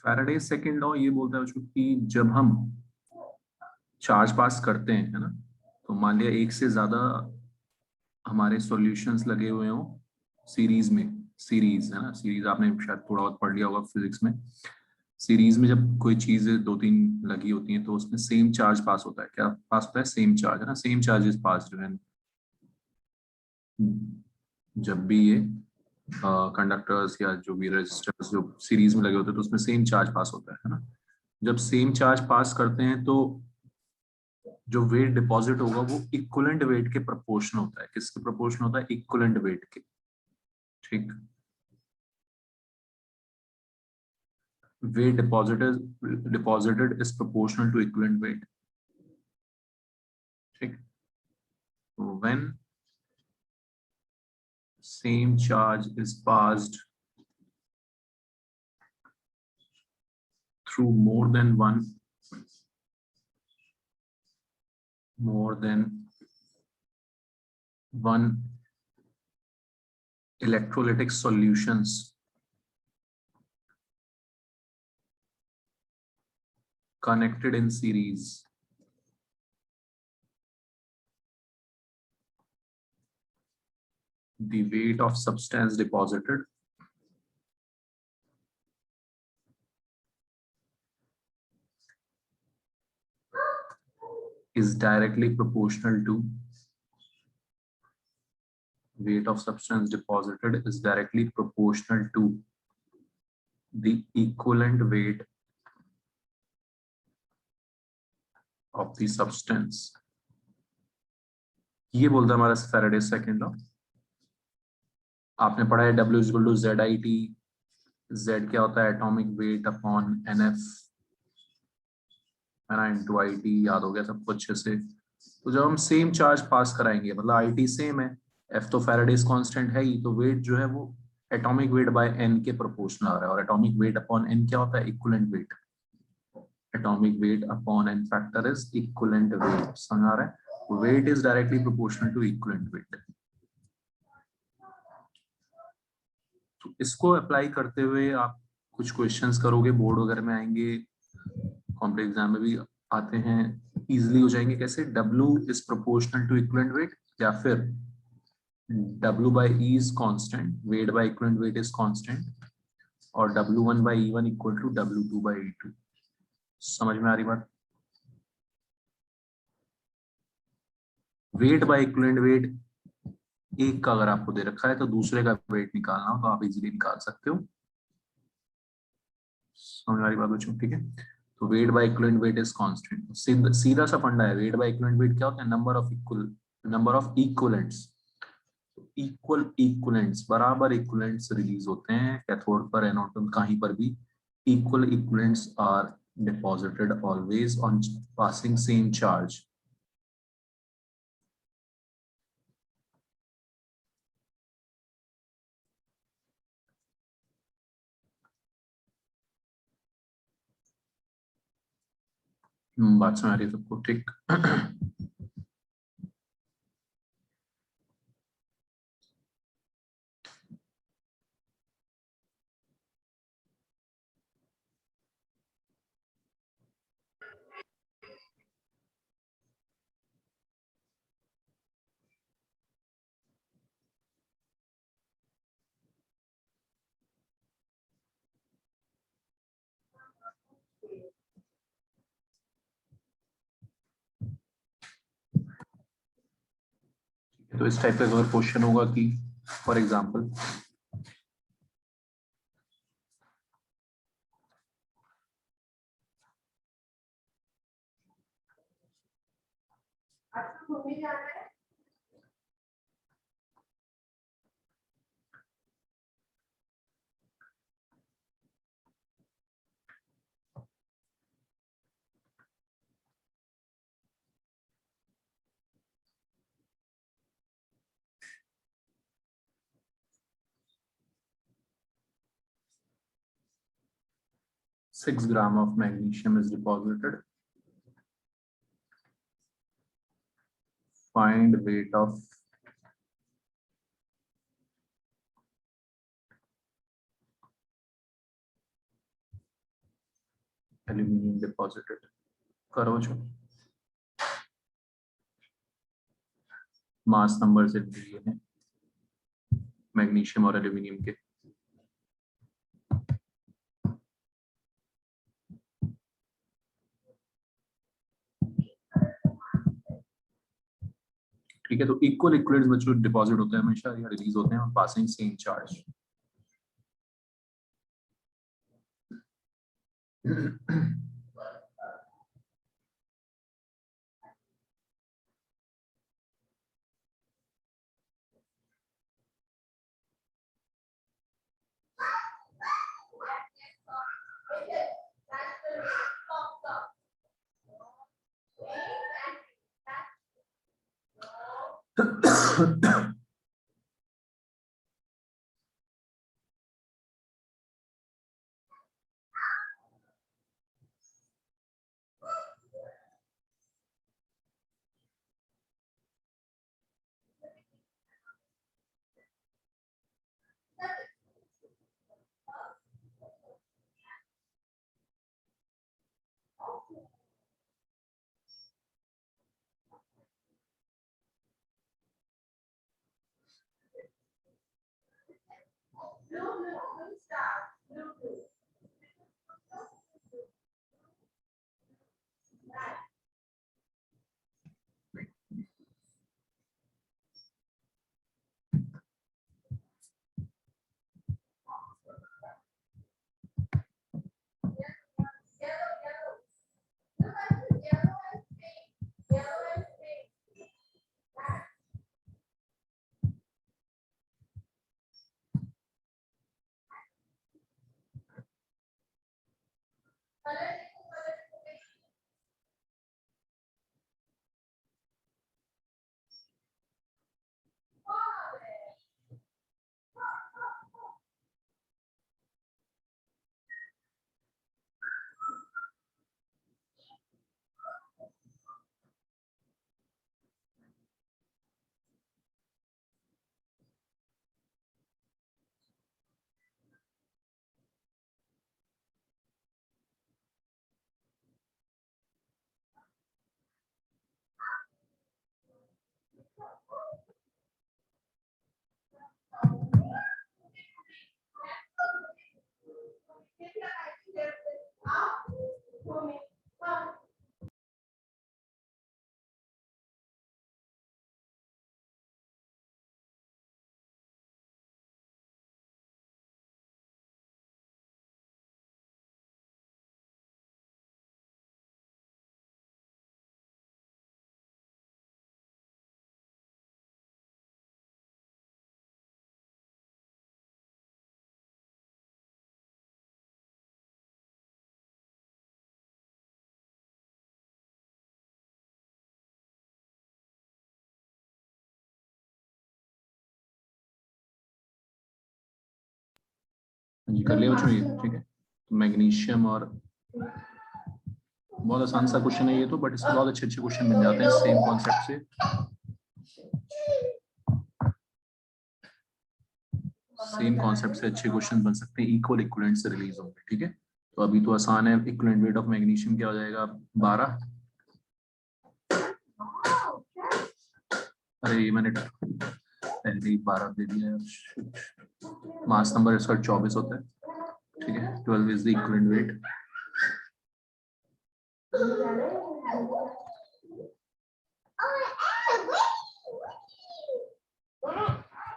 Faraday second law ये बोलता है बच्चों कि जब हम चार्ज पास करते हैं, है ना, तो मान लिया एक से ज्यादा हमारे सॉल्यूशंस लगे हुए हों सीरीज में। सीरीज है ना, सीरीज आपने शायद थोड़ा बहुत पढ़ लिया होगा फिजिक्स में। सीरीज में जब कोई चीज दो तीन लगी होती हैं तो उसमें सेम चार्ज पास होता है। क्या पास होता है? सेम चार्ज, है ना, same charge is pass when, जब भी ये कंडक्टर्स या जो भी रेजिस्टर्स जो सीरीज में लगे होते हैं तो उसमें सेम चार्ज पास होता है ना। जब सेम चार्ज पास करते हैं तो जो वेट डिपॉजिट होगा वो इक्विवेलेंट वेट के प्रोपोर्शन होता है। किसके प्रोपोर्शन होता है? इक्विवेलेंट वेट के। ठीक। weight deposited is proportional to equivalent weight. ठीक। So when same charge is passed through more than one electrolytic solutions connected in series, the weight of substance deposited is directly proportional to the equivalent weight of the substance. ये बोलता है हमारा Faraday second law. आपने पढ़ा है W is equal to ZIT। Z क्या होता है? एटॉमिक वेट अपॉन NF, है ना, इनटू IT। याद हो गया सबको अच्छे से। तो जब हम सेम चार्ज पास कराएंगे, मतलब IT सेम है, F तो फैराडेज कांस्टेंट है ही, तो वेट जो है वो एटॉमिक वेट बाय N के प्रोपोर्शनल आ रहा है। और एटॉमिक वेट अपॉन N क्या होता है? Equivalent weight. Atomic weight upon N factor is equivalent weight. समझ आ रहा है? Weight is directly proportional to equivalent weight. तो इसको अप्लाई करते हुए आप कुछ क्वेश्चंस करोगे, बोर्ड वगैरह में आएंगे, कॉम्पिटिटिव एग्जाम में भी आते हैं, इजीली हो जाएंगे। कैसे? W is proportional to equivalent weight, या फिर W by E is constant, weight by equivalent weight is constant, और W1 by E1 equal to W2 by E2। समझ में आ रही बात? वेट बाय इक्विवेलेंट वेट, एक का अगर आपको दे रखा है तो दूसरे का वेट निकालना हो तो आप इजीली निकाल सकते हो। समझ आ रही बात बच्चों? ठीक है। तो weight by equivalent weight is constant. सीधा सा फंडा है। वेट बाय इक्विवेलेंट वेट क्या होता है? Number of equivalents. इक्विवेलेंट्स बराबर इक्विवेलेंट्स रिलीज होते हैं कैथोड पर, एनोड पर, कहीं पर भी। Equal equivalents are deposited always on passing same charge. बात समझ आ रही है सबको? ठीक। तो इस टाइप का अगर क्वेश्चन होगा कि फॉर एग्जांपल अच्छा 6 gram of magnesium is deposited. Find weight of aluminium deposited करो जो मास नंबर से दिए हैं मैग्नीशियम और एल्यूमिनियम के। ठीक है, तो इक्वल लिक्विड्स बच्चों डिपॉजिट होते हैं हमेशा या रिलीज होते हैं पासिंग सेम चार्ज। जी कर लिया बच्चों ये, ठीक है। तो मैग्नीशियम और बहुत आसान सा क्वेश्चन है ये तो, बट इसमें बहुत अच्छे अच्छे क्वेश्चन मिल जाते हैं सेम कॉन्सेप्ट से। सेम कॉन्सेप्ट से अच्छे क्वेश्चन बन सकते हैं, इक्वल इक्विवेलेंट से रिलीज होंगे, ठीक है। तो अभी तो आसान है, इक्विवेलेंट वेट ऑफ मैग्नीशियम क्या हो जाएगा 12। अरे ये मैंने पहले ही 12 दे दिया है। मास नंबर इसका 24 होता है, ठीक है। 12 इज द इक्विवेलेंट वेट।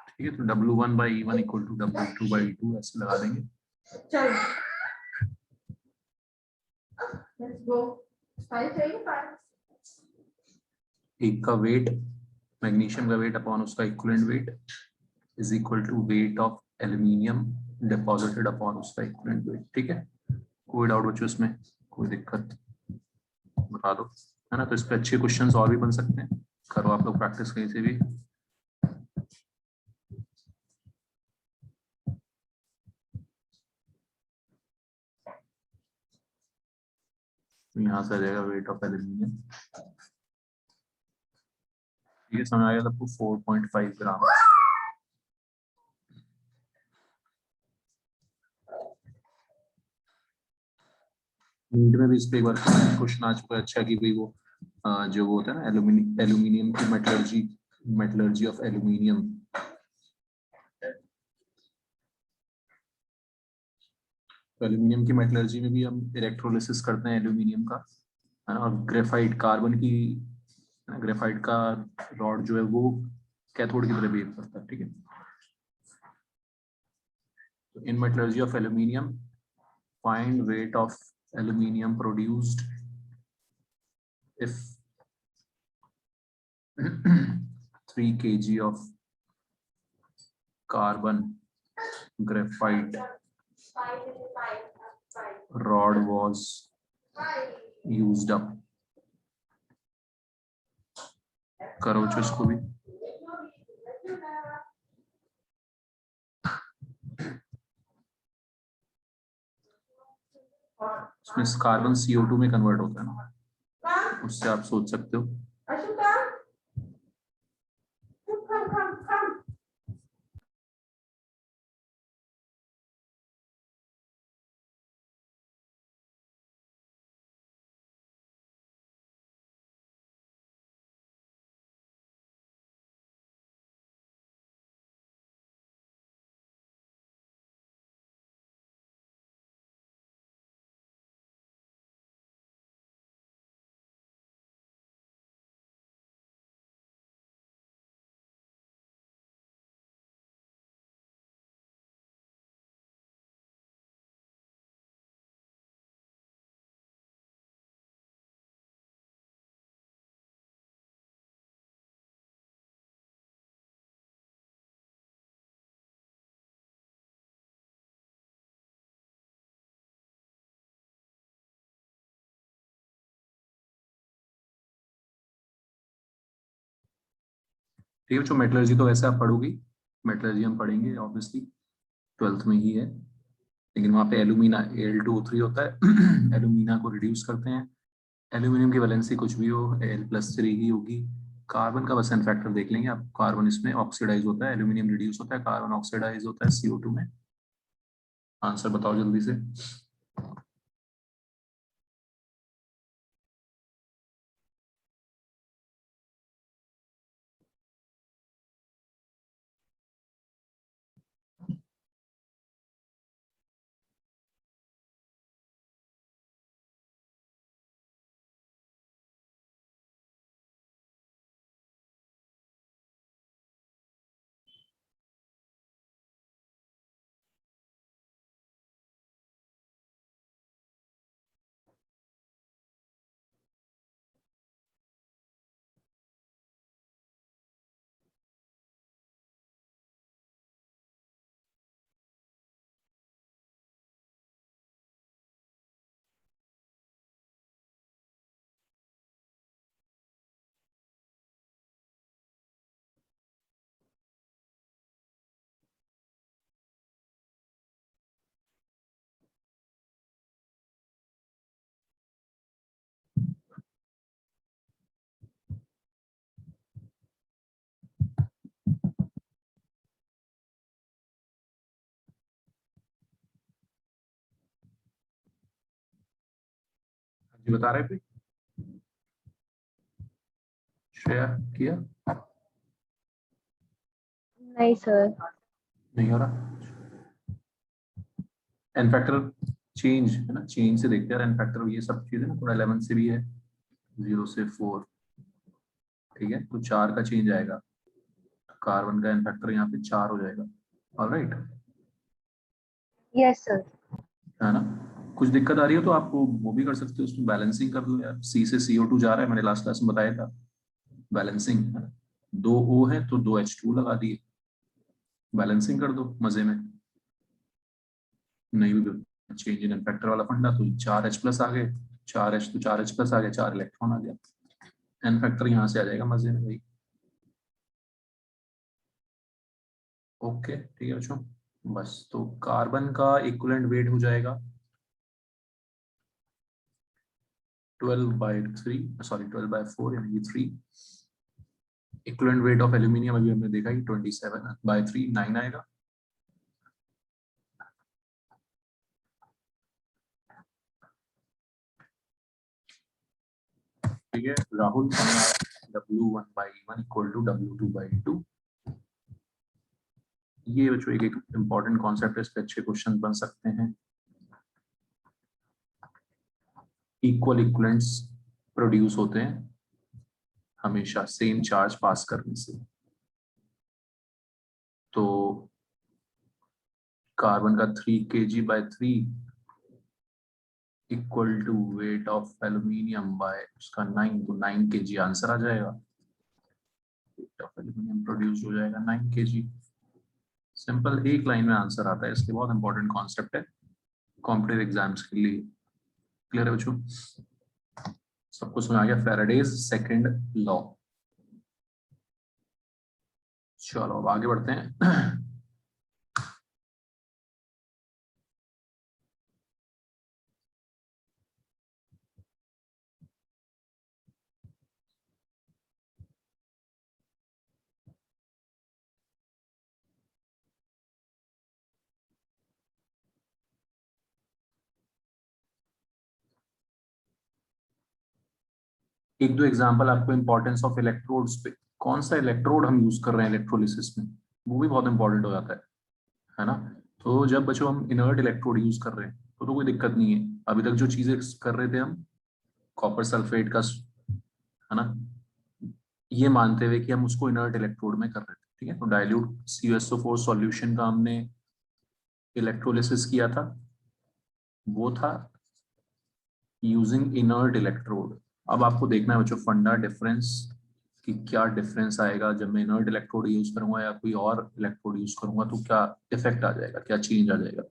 ठीक है, तो W1 by E1 equal to W2 by E2 ऐसे लगा देंगे। एक का वेट, मैग्नीशियम का वेट अपॉन उसका equivalent weight is equal to weight of aluminium deposited upon उसका इक्विवेलेंट वेट, ठीक है। कोई डाउट बच्चों इसमें, कोई दिक्कत बता दो, है ना। तो इस पे अच्छे क्वेश्चंस और भी बन सकते हैं, करो आप लोग प्रैक्टिस कहीं से भी। यहाँ से आ जाएगा वेट ऑफ एल्यूमिनियम, ये समझ आएगा आपको 4.5 ग्राम। नीट में भी इस पे एक बार क्वेश्चन आ चुका है अच्छा कि भाई वो जो वो होता है ना एल्यूमिनियम की मेटलर्जी ऑफ एल्यूमिनियम, तो एल्यूमिनियम की मेटलर्जी में भी हम इलेक्ट्रोलिसिस करते हैं एल्यूमिनियम का, है ना। और ग्रेफाइट कार्बन की, ग्रेफाइट का रॉड जो है वो कैथोड की तरह बिहेव करता है, ठीक है। तो in metallurgy of aluminium, find wait of aluminium produced if 3 kg of carbon graphite rod was used up। करो इसको भी। इसमें कार्बन CO2 में कन्वर्ट होता है ना, उससे आप सोच सकते हो। ठीक है, जो मेटलर्जी तो वैसे आप पढ़ोगी, मेटलर्जी हम पढ़ेंगे ऑब्वियसली, 12th में ही है। लेकिन वहाँ पे एल्यूमिना Al2O3 होता है एल्यूमिना को रिड्यूस करते हैं, एल्यूमिनियम की वैलेंसी कुछ भी हो Al+3 ही होगी। कार्बन का बस एन फैक्टर देख लेंगे आप, कार्बन इसमें ऑक्सीडाइज होता है, एल्यूमिनियम रिड्यूस होता है, कार्बन ऑक्सीडाइज होता है CO2 में। आंसर बताओ जल्दी से। जी बता रहे थे श्रेया, किया नहीं सर। नहीं हो रहा। एन फैक्टर चेंज है ना, चेंज से देखते हैं एन फैक्टर, ये सब चीजें ना थोड़ा 11 से भी है, 0 से 4, ठीक है। तो 4 का चेंज आएगा, कार्बन का एन फैक्टर यहाँ पे 4 हो जाएगा। Alright, yes sir. है ना। कुछ दिक्कत आ रही हो तो आप वो भी कर सकते हो, उसमें बैलेंसिंग कर दो यार, C से CO2 जा रहा है, मैंने लास्ट क्लास में बताया था, बैलेंसिंग है ना। 2 O है तो 2 H2 लगा दिए, बैलेंसिंग कर दो मजे में। नहीं भी चेंज इन फैक्टर वाला फंडा, तो 4H+ आ गए, 4H तो 4H+ आ गया, 4 इलेक्ट्रॉन आ गया, एन फैक्टर यहाँ से आ जाएगा मजे में भाई। ओके ठीक है बच्चों, बस तो कार्बन का इक्विवेलेंट वेट हो जाएगा 12/3, सॉरी 12/4 यानी कि 3। इक्विवेलेंट वेट ऑफ एल्यूमिनियम अभी हमने देखा कि 27/3 9 आएगा। ठीक है Rahul, W1/1 equal to W2/2। ये बच्चों एक इम्पॉर्टेंट कॉन्सेप्ट है, इस पे अच्छे क्वेश्चन बन सकते हैं। इक्वल इक्वलेंट्स प्रोड्यूस होते हैं हमेशा सेम चार्ज पास करने से। तो कार्बन का 3 kg/3 equal to weight of aluminium by उसका 9, तो 9 kg आंसर आ जाएगा। वेट ऑफ एल्यूमिनियम प्रोड्यूस हो जाएगा 9 kg। सिंपल, एक लाइन में आंसर आता है, इसलिए बहुत इंपॉर्टेंट कॉन्सेप्ट है कॉम्पिटिटिव एग्जाम्स के लिए। क्लियर है बच्चों? सबको समझ आ गया फैराडेज सेकंड लॉ? चलो अब आगे बढ़ते हैं। एक दो एग्जांपल आपको इंपॉर्टेंस ऑफ इलेक्ट्रोड्स पे, कौन सा इलेक्ट्रोड हम यूज कर रहे हैं इलेक्ट्रोलिसिस में, वो भी बहुत इंपॉर्टेंट हो जाता है ना। तो जब बच्चों हम इनर्ट इलेक्ट्रोड यूज कर रहे हैं तो कोई दिक्कत नहीं है। अभी तक जो चीजें कर रहे थे हम कॉपर सल्फेट का, है ना, ये मानते हुए कि हम उसको इनर्ट इलेक्ट्रोड में कर रहे थे, ठीक है। तो डाइल्यूट CuSO4 सॉल्यूशन का हमने इलेक्ट्रोलिसिस किया था, वो था यूजिंग इनर्ट इलेक्ट्रोड। अब आपको देखना है बच्चों फंडा डिफरेंस कि क्या डिफरेंस आएगा जब मैं इनर्ट इलेक्ट्रोड यूज करूंगा या कोई और इलेक्ट्रोड यूज करूंगा, तो क्या इफेक्ट आ जाएगा, क्या चेंज आ जाएगा,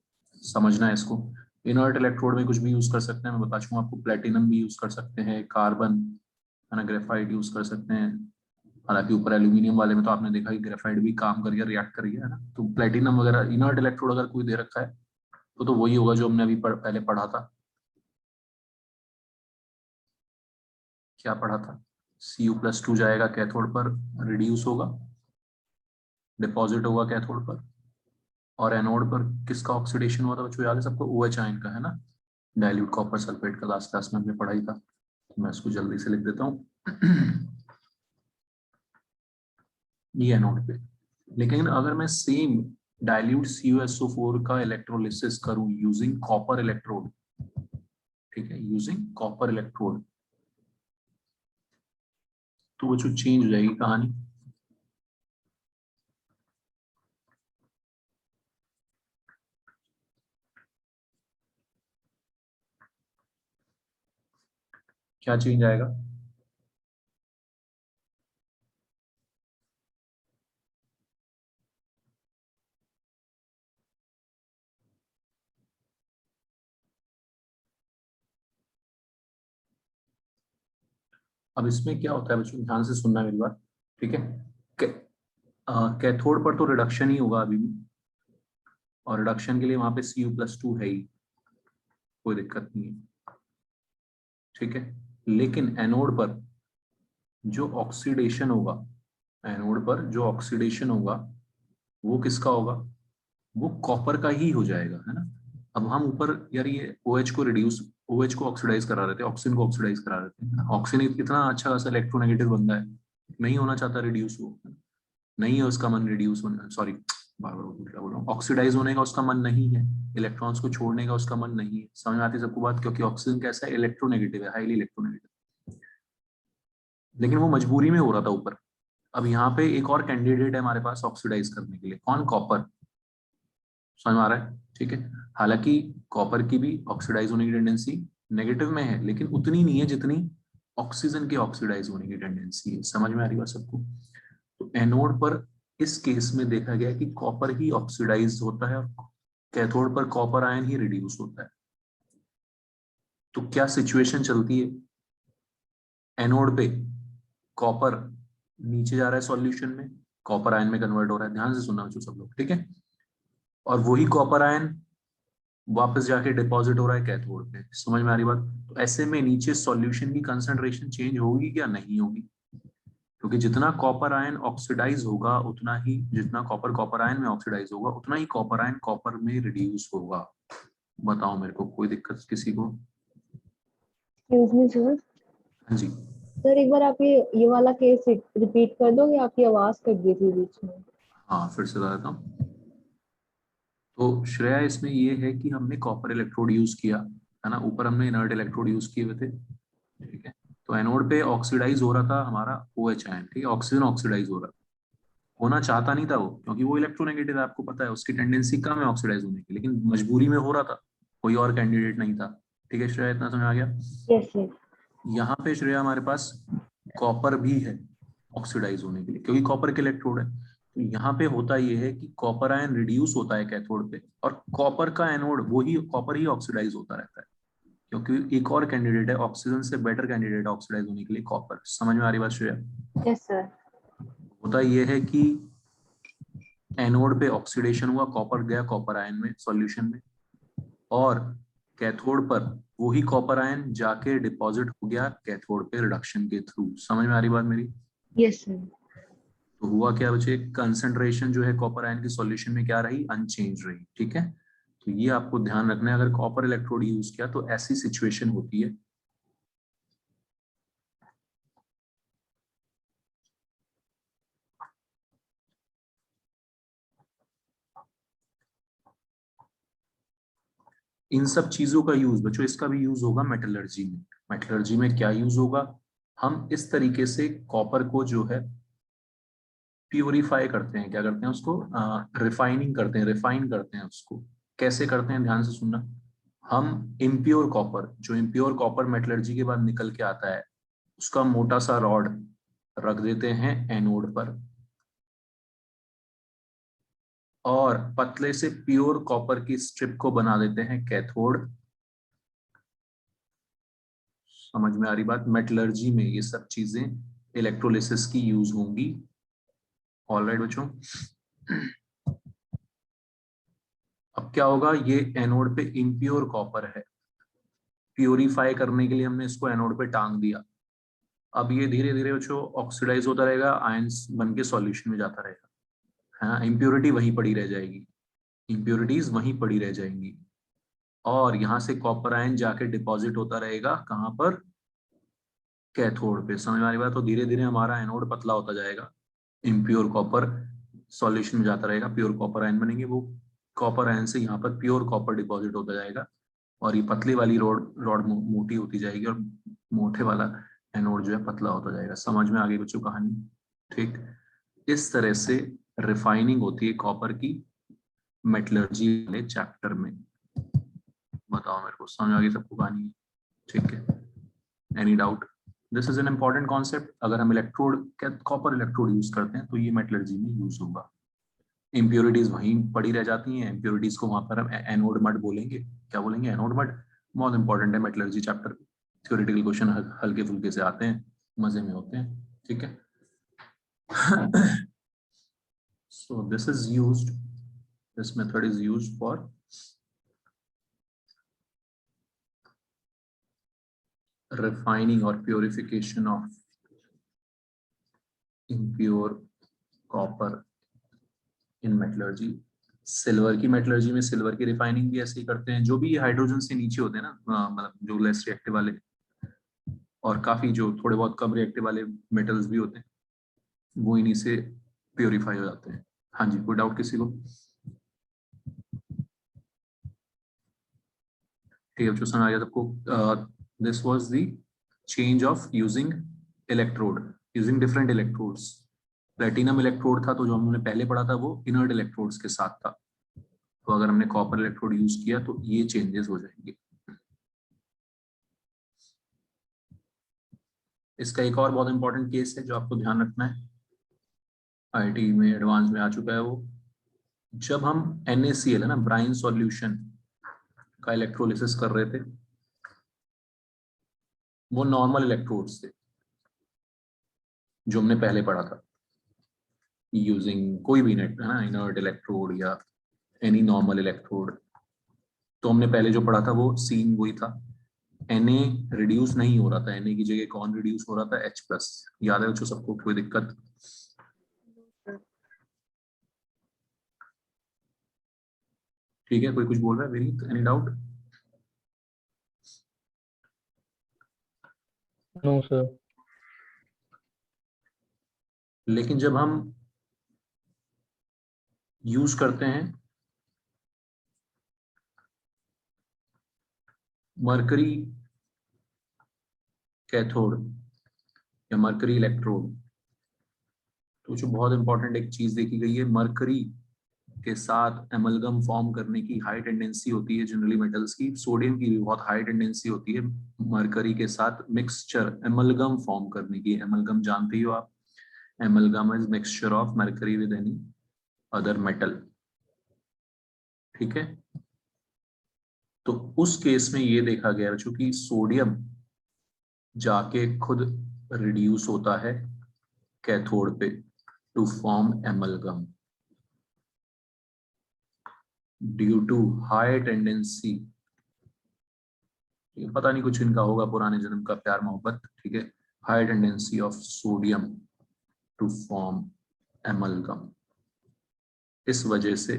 समझना है इसको। इनर्ट इलेक्ट्रोड में कुछ भी यूज कर सकते हैं, मैं बता चुका आपको, प्लेटिनम भी यूज कर सकते हैं, कार्बन, है ना, ग्रेफाइट यूज कर सकते हैं। हालांकि ऊपर एल्यूमिनियम वाले में तो आपने देखा कि ग्रेफाइट भी काम करिए, रिएक्ट करिए, है ना। तो प्लेटिनम वगैरह इनर्ट इलेक्ट्रोड अगर कोई दे रखा है तो वही होगा जो हमने अभी पहले पढ़ा था। क्या पढ़ा था? Cu+2 जाएगा कैथोड पर, रिड्यूस होगा, डिपॉजिट होगा कैथोड पर, और एनोड पर किसका ऑक्सीडेशन हुआ था बच्चों, याद है सबको? OH आयन का, है ना, डाइल्यूट कॉपर सल्फेट का, लास्ट क्लास में हमने पढ़ा ही था। तो मैं इसको जल्दी से लिख देता हूँ। ये एनोड पे। लेकिन अगर मैं सेम डाइल्यूट CuSO4 का इलेक्ट्रोलिसिस करूं यूजिंग कॉपर इलेक्ट्रोड, ठीक है, यूजिंग कॉपर इलेक्ट्रोड, तो वो जो चेंज हो जाएगी कहानी। क्या चेंज आएगा? अब इसमें क्या होता है बच्चों, ध्यान से सुनना मेरी बात, ठीक है। कैथोड पर तो रिडक्शन ही होगा अभी भी, और रिडक्शन के लिए वहां पे Cu+2 है ही, कोई दिक्कत नहीं है, ठीक है। लेकिन एनोड पर जो ऑक्सीडेशन होगा, एनोड पर जो ऑक्सीडेशन होगा वो किसका होगा? वो कॉपर का ही हो जाएगा, है ना। अब हम ऊपर यार ये OH को रिड्यूस, OH को ऑक्सीडाइज करा रहे थे, ऑक्सीजन को ऑक्सीडाइज करा रहे थे। ऑक्सीजन कितना अच्छा खासा इलेक्ट्रोनेगेटिव बंदा है, नहीं होना चाहता रिड्यूस, हो नहीं है उसका मन रिड्यूस होने, सॉरी बार बार उल्टा बोल रहा हूँ, ऑक्सीडाइज होने का उसका मन नहीं है, इलेक्ट्रॉन्स को छोड़ने का उसका मन नहीं है। समझ में आती है सबको बात? क्योंकि ऑक्सीजन कैसा है, इलेक्ट्रोनेगेटिव है, हाईली इलेक्ट्रोनेगेटिव, लेकिन वो मजबूरी में हो रहा था ऊपर। अब यहाँ पे एक और कैंडिडेट है हमारे पास ऑक्सीडाइज करने के लिए, कौन? कॉपर। समझ में आ रहा है? ठीक है। हालांकि कॉपर की भी ऑक्सीडाइज होने की टेंडेंसी नेगेटिव में है, लेकिन उतनी नहीं है जितनी ऑक्सीजन के ऑक्सीडाइज होने की टेंडेंसी है। समझ में आ रही है सबको? तो एनोड पर इस केस में देखा गया कि कॉपर ही ऑक्सीडाइज होता है और कैथोड पर कॉपर आयन ही रिड्यूस होता है। तो क्या सिचुएशन चलती है, एनोड पे कॉपर नीचे जा रहा है सॉल्यूशन में, कॉपर आयन में कन्वर्ट हो रहा है, ध्यान से सुनना सब लोग, ठीक है। और वही कॉपर आयन वापस जाके डिपॉजिट हो रहा है कैथोड पे। समझ में आ रही बात? तो ऐसे में नीचे सॉल्यूशन की कंसंट्रेशन चेंज होगी क्या? नहीं होगी, क्योंकि जितना कॉपर आयन ऑक्सीडाइज होगा उतना ही, जितना कॉपर कॉपर आयन में ऑक्सीडाइज होगा उतना ही कॉपर आयन कॉपर में रिड्यूस होगा। बताओ मेरे को, कोई दिक्कत किसी को? Excuse me, sir. हाँ जी। सर एक बार आप ये वाला केस रिपीट कर दोगे, आपकी आवाज कट गई थी बीच में। हाँ फिर से बता देता हूँ। तो श्रेया इसमें ये है कि हमने कॉपर इलेक्ट्रोड यूज किया है ना, ऊपर हमने इनर्ट इलेक्ट्रोड यूज किए हुए थे, ठीक है। तो एनोड पे ऑक्सीडाइज हो रहा था हमारा OH आयन, ठीक है, ऑक्सीजन ऑक्सीडाइज हो रहा था। होना चाहता नहीं था वो, क्योंकि वो इलेक्ट्रोनेगेटिव है, आपको पता है उसकी टेंडेंसी कम है ऑक्सीडाइज होने की, लेकिन मजबूरी में हो रहा था, कोई और कैंडिडेट नहीं था। ठीक है श्रेया, इतना समझ आ गया। Yes sir. यहाँ पे श्रेया हमारे पास कॉपर भी है ऑक्सीडाइज होने के लिए, क्योंकि कॉपर के इलेक्ट्रोड है। तो यहाँ पे होता ये है कि कॉपर आयन रिड्यूस होता है कैथोड पे, और कॉपर का एनोड वो ही कॉपर ही ऑक्सीडाइज होता रहता है, क्योंकि एक और कैंडिडेट है ऑक्सीजन से बेटर कैंडिडेट ऑक्सीडाइज होने के लिए कॉपर। समझ में आ रही बात श्रेया? Yes sir. होता यह है कि एनोड पे ऑक्सीडेशन हुआ, कॉपर गया कॉपर आयन में सॉल्यूशन में, और कैथोड पर वही कॉपर आयन जाके डिपॉजिट हो गया कैथोड पे रिडक्शन के थ्रू। समझ में आ रही बात मेरी? Yes sir. तो हुआ क्या बच्चे, कंसंट्रेशन जो है कॉपर आयन की सॉल्यूशन में क्या रही, अनचेंज रही, ठीक है। तो ये आपको ध्यान रखना है, अगर कॉपर इलेक्ट्रोड यूज किया तो ऐसी सिचुएशन होती है। इन सब चीजों का यूज बच्चों, इसका भी यूज होगा मेटलर्जी में। मेटलर्जी में क्या यूज होगा, हम इस तरीके से कॉपर को जो है प्योरीफाई करते हैं, क्या करते हैं उसको, रिफाइनिंग करते हैं, रिफाइन करते हैं उसको। कैसे करते हैं ध्यान से सुनना। हम इम्प्योर कॉपर, जो इम्प्योर कॉपर मेटलर्जी के बाद निकल के आता है, उसका मोटा सा रॉड रख देते हैं एनोड पर, और पतले से प्योर कॉपर की स्ट्रिप को बना देते हैं कैथोड। समझ में आ रही बात? मेटलर्जी में ये सब चीजें इलेक्ट्रोलिसिस की यूज होंगी। ऑलराइट बच्चों, अब क्या होगा, ये एनोड पे इम्प्योर कॉपर है, प्योरीफाई करने के लिए हमने इसको एनोड पे टांग दिया। अब ये धीरे धीरे बच्चों ऑक्सीडाइज होता रहेगा, आयंस बन के सॉल्यूशन में जाता रहेगा, है ना। इम्प्योरिटी वहीं पड़ी रह जाएगी, इम्प्योरिटीज वहीं पड़ी रह जाएंगी, और यहाँ से कॉपर आयन जाके डिपॉजिट होता रहेगा कहाँ पर, कैथोड पे। समझ में आ रही बात? तो धीरे धीरे हमारा एनोड पतला होता जाएगा, इम्प्योर कॉपर सॉल्यूशन में जाता रहेगा, प्योर कॉपर आयन बनेंगे, वो कॉपर आयन से यहाँ पर प्योर कॉपर डिपॉजिट होता जाएगा, और ये पतली वाली रॉड रॉड मोटी होती जाएगी, और मोटे वाला एनोड जो है पतला होता जाएगा। समझ में आ गई बच्चों कहानी? ठीक, इस तरह से रिफाइनिंग होती है कॉपर की मेटलर्जी वाले चैप्टर में। बताओ मेरे को, समझ आ गई सबको कहानी? ठीक है, any doubt? This is an important concept. अगर हम इलेक्ट्रोड कॉपर इलेक्ट्रोड यूज करते हैं तो ये मेटलर्जी में यूज होगा। इम्प्योरिटीज वहीं पड़ी रह जाती हैं, इम्प्योरिटीज को वहां पर हम एनोड मड बोलेंगे। क्या बोलेंगे? Anode mud. बहुत इंपॉर्टेंट है मेटलर्जी चैप्टर, थ्योरेटिकल क्वेश्चन हल्के फुल्के से आते हैं, मजे में होते हैं, ठीक है। So this is used, this method is used for refining or purification of impure copper in metallurgy। Silver की मेटलर्जी में सिल्वर की रिफाइनिंग भी ऐसे ही करते हैं, जो भी हाइड्रोजन से नीचे होते हैं ना, मतलब जो लेस रिएक्टिव वाले, और काफी जो थोड़े बहुत कम रिएक्टिव वाले मेटल्स भी होते हैं, वो इन्हीं से प्योरीफाई हो जाते हैं। हाँ जी, कोई डाउट किसी को? ठीक है, समझ आ गया सबको? This was the change of using electrode, using different electrodes. Platinum electrode था तो जो हमने पहले पढ़ा था वो इनर्ट इलेक्ट्रोड्स के साथ था, तो अगर हमने कॉपर इलेक्ट्रोड यूज किया तो ये चेंजेस हो जाएंगे। इसका एक और बहुत इंपॉर्टेंट केस है जो आपको ध्यान रखना है, आईआईटी में एडवांस में आ चुका है वो। जब हम NaCl है ना, ब्राइन सॉल्यूशन का इलेक्ट्रोलिसिस कर रहे थे, वो नॉर्मल इलेक्ट्रोड्स थे जो हमने पहले पढ़ा था, यूजिंग कोई भी नेट है ना, इनर्ट इलेक्ट्रोड या एनी नॉर्मल इलेक्ट्रोड। तो हमने पहले जो पढ़ा था वो सीन वही था, Na रिड्यूस नहीं हो रहा था, Na की जगह कौन रिड्यूस हो रहा था, H+। याद है बच्चों सबको? कोई दिक्कत? ठीक है, कोई कुछ बोल रहा है? Vineet, any doubt? No sir. लेकिन जब हम यूज करते हैं मरकरी कैथोड या मरकरी इलेक्ट्रोड, तो जो बहुत इंपॉर्टेंट एक चीज देखी गई है, मरकरी के साथ एमलगम फॉर्म करने की हाई टेंडेंसी होती है जनरली मेटल्स की, सोडियम की भी बहुत हाई टेंडेंसी होती है मरकरी के साथ मिक्सचर एमलगम फॉर्म करने की। एमलगम जानते ही हो आप, amalgam is mixture of mercury with any other metal, ठीक है। तो उस केस में ये देखा गया चूंकि सोडियम जाके खुद रिड्यूस होता है कैथोड पे to form amalgam due to high tendency, पता नहीं कुछ इनका होगा पुराने जन्म का प्यार मोहब्बत, ठीक है, high tendency of sodium to form amalgam, इस वजह से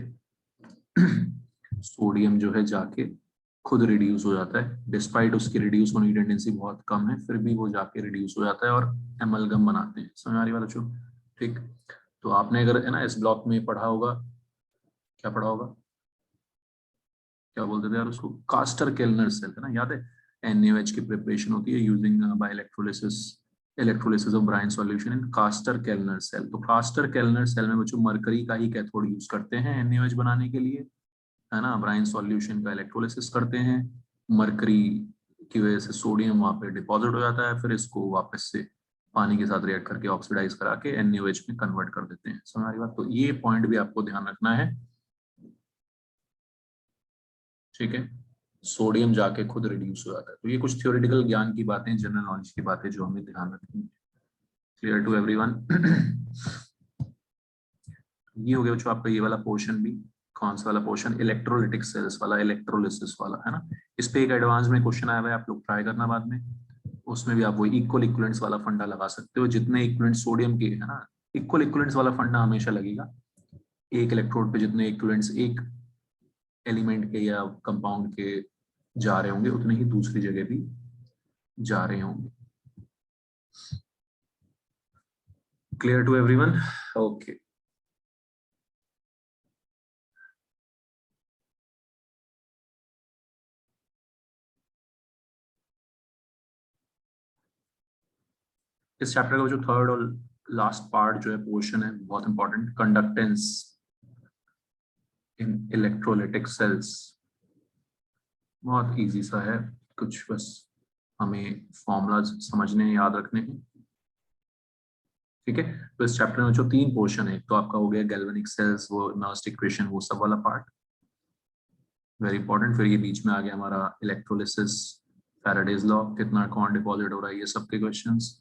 सोडियम जो है जाके खुद रिड्यूस हो जाता है, डिस्पाइट उसकी रिड्यूस होने की टेंडेंसी बहुत कम है, फिर भी वो जाके रिड्यूस हो जाता है और एमलगम बनाते हैं। समझ आ रही बात बच्चों, ठीक। तो आपने अगर है ना इस ब्लॉक में पढ़ा होगा, क्या पढ़ा होगा, क्या बोलते थे यार उसको, कास्टर केल्नर सेल, है ना, याद है, NaOH की प्रिपरेशन होती है using by electrolysis of brine solution in Castner Kellner cell. तो कास्टर केल्नर सेल में बच्चों मरकरी का ही कैथोड यूज करते हैं NaOH बनाने के लिए, है ना, ब्राइन सॉल्यूशन का इलेक्ट्रोलिसिस करते हैं, मरकरी की वजह से सोडियम वहां पे डिपॉजिट हो जाता है, फिर इसको वापस से पानी के साथ रिएक्ट करके ऑक्सीडाइज करा के NaOH में कन्वर्ट कर देते हैं। समझ आ रही बात, तो ये पॉइंट भी आपको ध्यान रखना है, ठीक है, सोडियम जाके खुद रिड्यूस हो जाता है। तो ये कुछ थ्योरेटिकल ज्ञान की बातें, जनरल नॉलेज की बातें जो हमें ध्यान रखनी है। Clear to everyone? ये हो गया बच्चों आपका ये वाला पोर्शन भी। कौन सा वाला पोर्शन? इलेक्ट्रोलिटिक सेल्स वाला, इलेक्ट्रोलिसिस वाला, है ना। इस पे एक एडवांस में क्वेश्चन आया हुआ है, आप लोग ट्राई करना बाद में, उसमें भी आप वो इक्वल इक्वलेंट्स वाला फंडा लगा सकते हो, जितने इक्वलेंट सोडियम के, है ना, इक्वल इक्वलेंट्स वाला फंडा हमेशा लगेगा। एक इलेक्ट्रोड पे जितने इक्वलेंट्स एक एलिमेंट के या कंपाउंड के जा रहे होंगे, उतने ही दूसरी जगह भी जा रहे होंगे। Clear to everyone? ओके। इस चैप्टर का जो थर्ड और लास्ट पार्ट जो है, पोर्शन है, बहुत इंपॉर्टेंट, कंडक्टेंस इन इलेक्ट्रोलिटिक सेल्स। बहुत इजी सा है, कुछ बस हमें फॉर्मूलाज समझने याद रखने हैं, ठीक है। तो इस चैप्टर में जो तीन पोर्शन है, तो आपका हो गया गैल्वेनिक सेल्स, वो नर्स्ट इक्वेशन, वो सब वाला पार्ट वेरी इंपॉर्टेंट। फिर ये बीच में आ गया हमारा इलेक्ट्रोलिसिस, फैराडेज लॉ, कितना कौन डिपॉजिट हो रहा है, ये सब के क्वेश्चंस।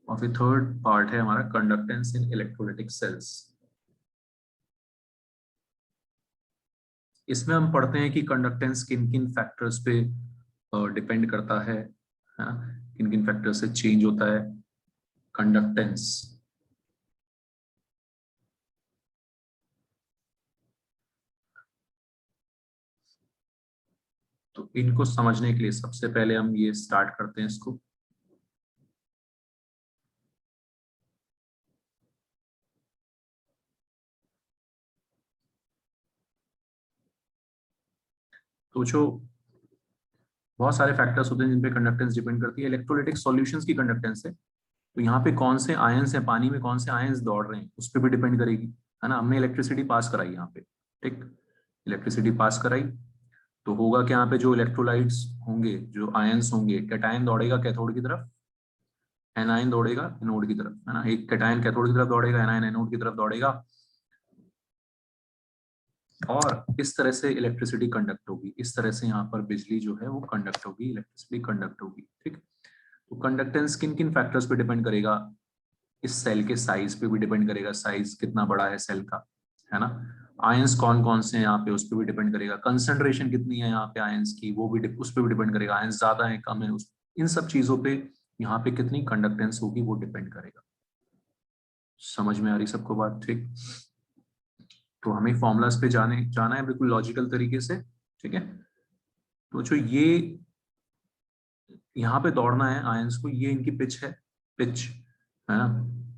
और फिर थर्ड पार्ट है हमारा कंडक्टेंस इन इलेक्ट्रोलिटिक सेल्स। इसमें हम पढ़ते हैं कि कंडक्टेंस किन किन फैक्टर्स पे डिपेंड करता है, किन किन फैक्टर से चेंज होता है कंडक्टेंस। तो इनको समझने के लिए सबसे पहले हम ये स्टार्ट करते हैं इसको। तो जो बहुत सारे फैक्टर्स होते हैं जिन पे कंडक्टेंस डिपेंड करती है, इलेक्ट्रोलिटिक सॉल्यूशंस की कंडक्टेंस है, तो यहाँ पे कौन से आयंस है पानी में, कौन से आयंस दौड़ रहे हैं, उस पर भी डिपेंड करेगी, है ना। हमने इलेक्ट्रिसिटी पास कराई यहाँ पे, ठीक, इलेक्ट्रिसिटी पास कराई, तो होगा कि यहाँ पे जो इलेक्ट्रोलाइट्स होंगे, जो आयंस होंगे, कैटायन दौड़ेगा कैथोड की तरफ, एनायन दौड़ेगा एनोड की तरफ, है ना। एक कैटायन कैथोड की तरफ दौड़ेगा, एनायन एनोड की तरफ दौड़ेगा, और इस तरह से इलेक्ट्रिसिटी कंडक्ट होगी, इस तरह से यहाँ पर बिजली जो है वो कंडक्ट होगी, इलेक्ट्रिसिटी कंडक्ट होगी, ठीक। तो कंडक्टेंस किन किन फैक्टर्स पे डिपेंड करेगा? इस सेल के साइज पे भी डिपेंड करेगा, साइज कितना बड़ा है सेल का, है ना। आयंस कौन कौन से हैं यहाँ पे, उस पर भी डिपेंड करेगा, कंसंट्रेशन कितनी है यहाँ पे आयंस की, वो भी उस पर भी डिपेंड करेगा, आयंस ज्यादा है कम है, उस इन सब चीजों पे यहाँ पे कितनी कंडक्टेंस होगी वो डिपेंड करेगा। समझ में आ रही सबको बात, ठीक। तो हमें फॉर्मूलाज पे जाना है बिल्कुल लॉजिकल तरीके से, ठीक है। तो जो ये यहाँ पे दौड़ना है आयंस को, ये इनकी पिच है, पिच, है ना।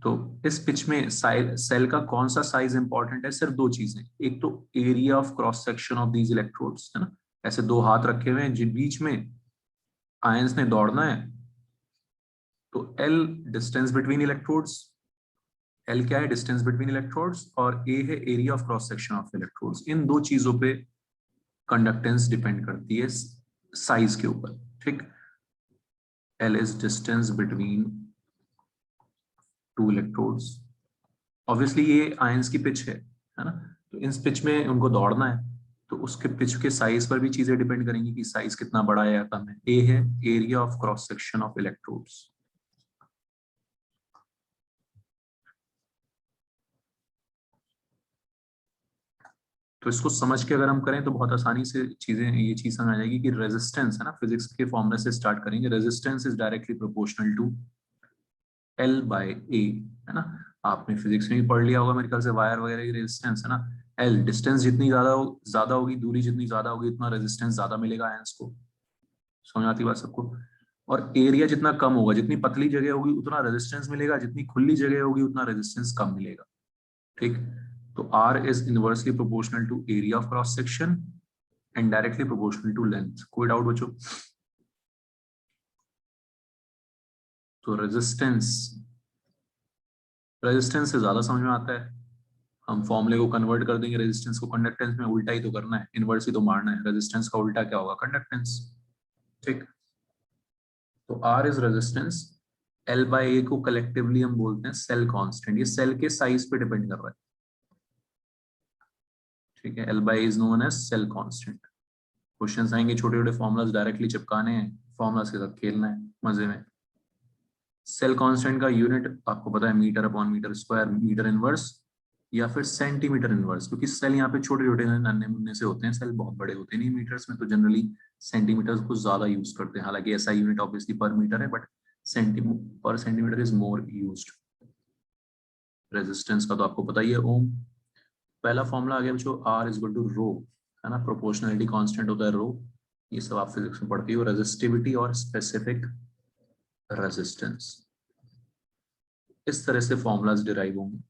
तो इस पिच में सेल का कौन सा साइज इंपॉर्टेंट है? सिर्फ दो चीजें, एक तो area of cross section of these electrodes, है ना, ऐसे दो हाथ रखे हुए हैं जिन बीच में आयंस ने दौड़ना है, तो L distance between electrodes, L क्या है? डिस्टेंस बिटवीन इलेक्ट्रोड्स, और ए है area of cross section of electrodes. इन दो चीजों पे कंडक्टेंस डिपेंड करती है साइज के ऊपर, ठीक। L is distance between two electrodes. Obviously ये आयंस की पिच है ना, तो इस पिच में उनको दौड़ना है, तो उसके पिच के साइज पर भी चीजें डिपेंड करेंगी कि साइज कितना बड़ा है या कम है। ए है area of cross section of electrodes. तो इसको समझ के अगर हम करें तो बहुत आसानी से चीजें, ये चीज समझ आ जाएगी कि रेजिस्टेंस है ना, फिजिक्स के फॉर्मूले से स्टार्ट करेंगे। Resistance is directly proportional to L by A, है ना। आपने फिजिक्स में भी पढ़ लिया होगा मेरे ख्याल से, वायर वगैरह की रेजिस्टेंस है ना। एल डिस्टेंस जितनी ज्यादा होगी, दूरी जितनी ज्यादा होगी, उतना रेजिस्टेंस ज्यादा मिलेगा आयंस को। समझ आती बात सबको? और एरिया जितना कम होगा, जितनी पतली जगह होगी उतना रेजिस्टेंस मिलेगा, जितनी खुली जगह होगी उतना रेजिस्टेंस कम मिलेगा, ठीक। तो R is inversely proportional to area of cross section and directly proportional to length. कोई डाउट बच्चों? तो रेजिस्टेंस, रेजिस्टेंस से ज्यादा समझ में आता है। हम फॉर्मूले को कन्वर्ट कर देंगे रेजिस्टेंस को कंडक्टेंस में, उल्टा ही तो करना है, इनवर्स ही तो मारना है। रेजिस्टेंस का उल्टा क्या होगा? कंडक्टेंस, ठीक। तो R is resistance, L by A को कलेक्टिवली हम बोलते हैं सेल कांस्टेंट। ये सेल के साइज पे डिपेंड कर रहा है, ठीक है। L by is known as cell constant. Questions आएंगे, छोटे छोटे फॉर्मुलास डायरेक्टली चिपकाने हैं, फॉर्मुलास के साथ खेलना है मजे में। सेल कांस्टेंट का यूनिट आपको पता है, metre upon metre square, metre inverse या फिर सेंटीमीटर इनवर्स, क्योंकि सेल यहाँ पे छोटे छोटे नन्हे मुन्ने से होते हैं, सेल बहुत बड़े होते नहीं मीटर्स में, तो जनरली सेंटीमीटर को ज्यादा यूज करते हैं। हालांकि ऐसा यूनिट ऑब्वियसली पर मीटर है, बट पर centimetre is more used. Resistance का तो आपको पता ही है, ओम। पहला फॉर्मूला आ गया बच्चों, आर इज इक्वल टू रो, है ना, प्रोपोर्शनलिटी कांस्टेंट होता है रो। ये सब आप फिजिक्स में पढ़ती हो। रेजिस्टिविटी और स्पेसिफिक रेजिस्टेंस, इस तरह से फॉर्मूलाज डिराइव होंगे।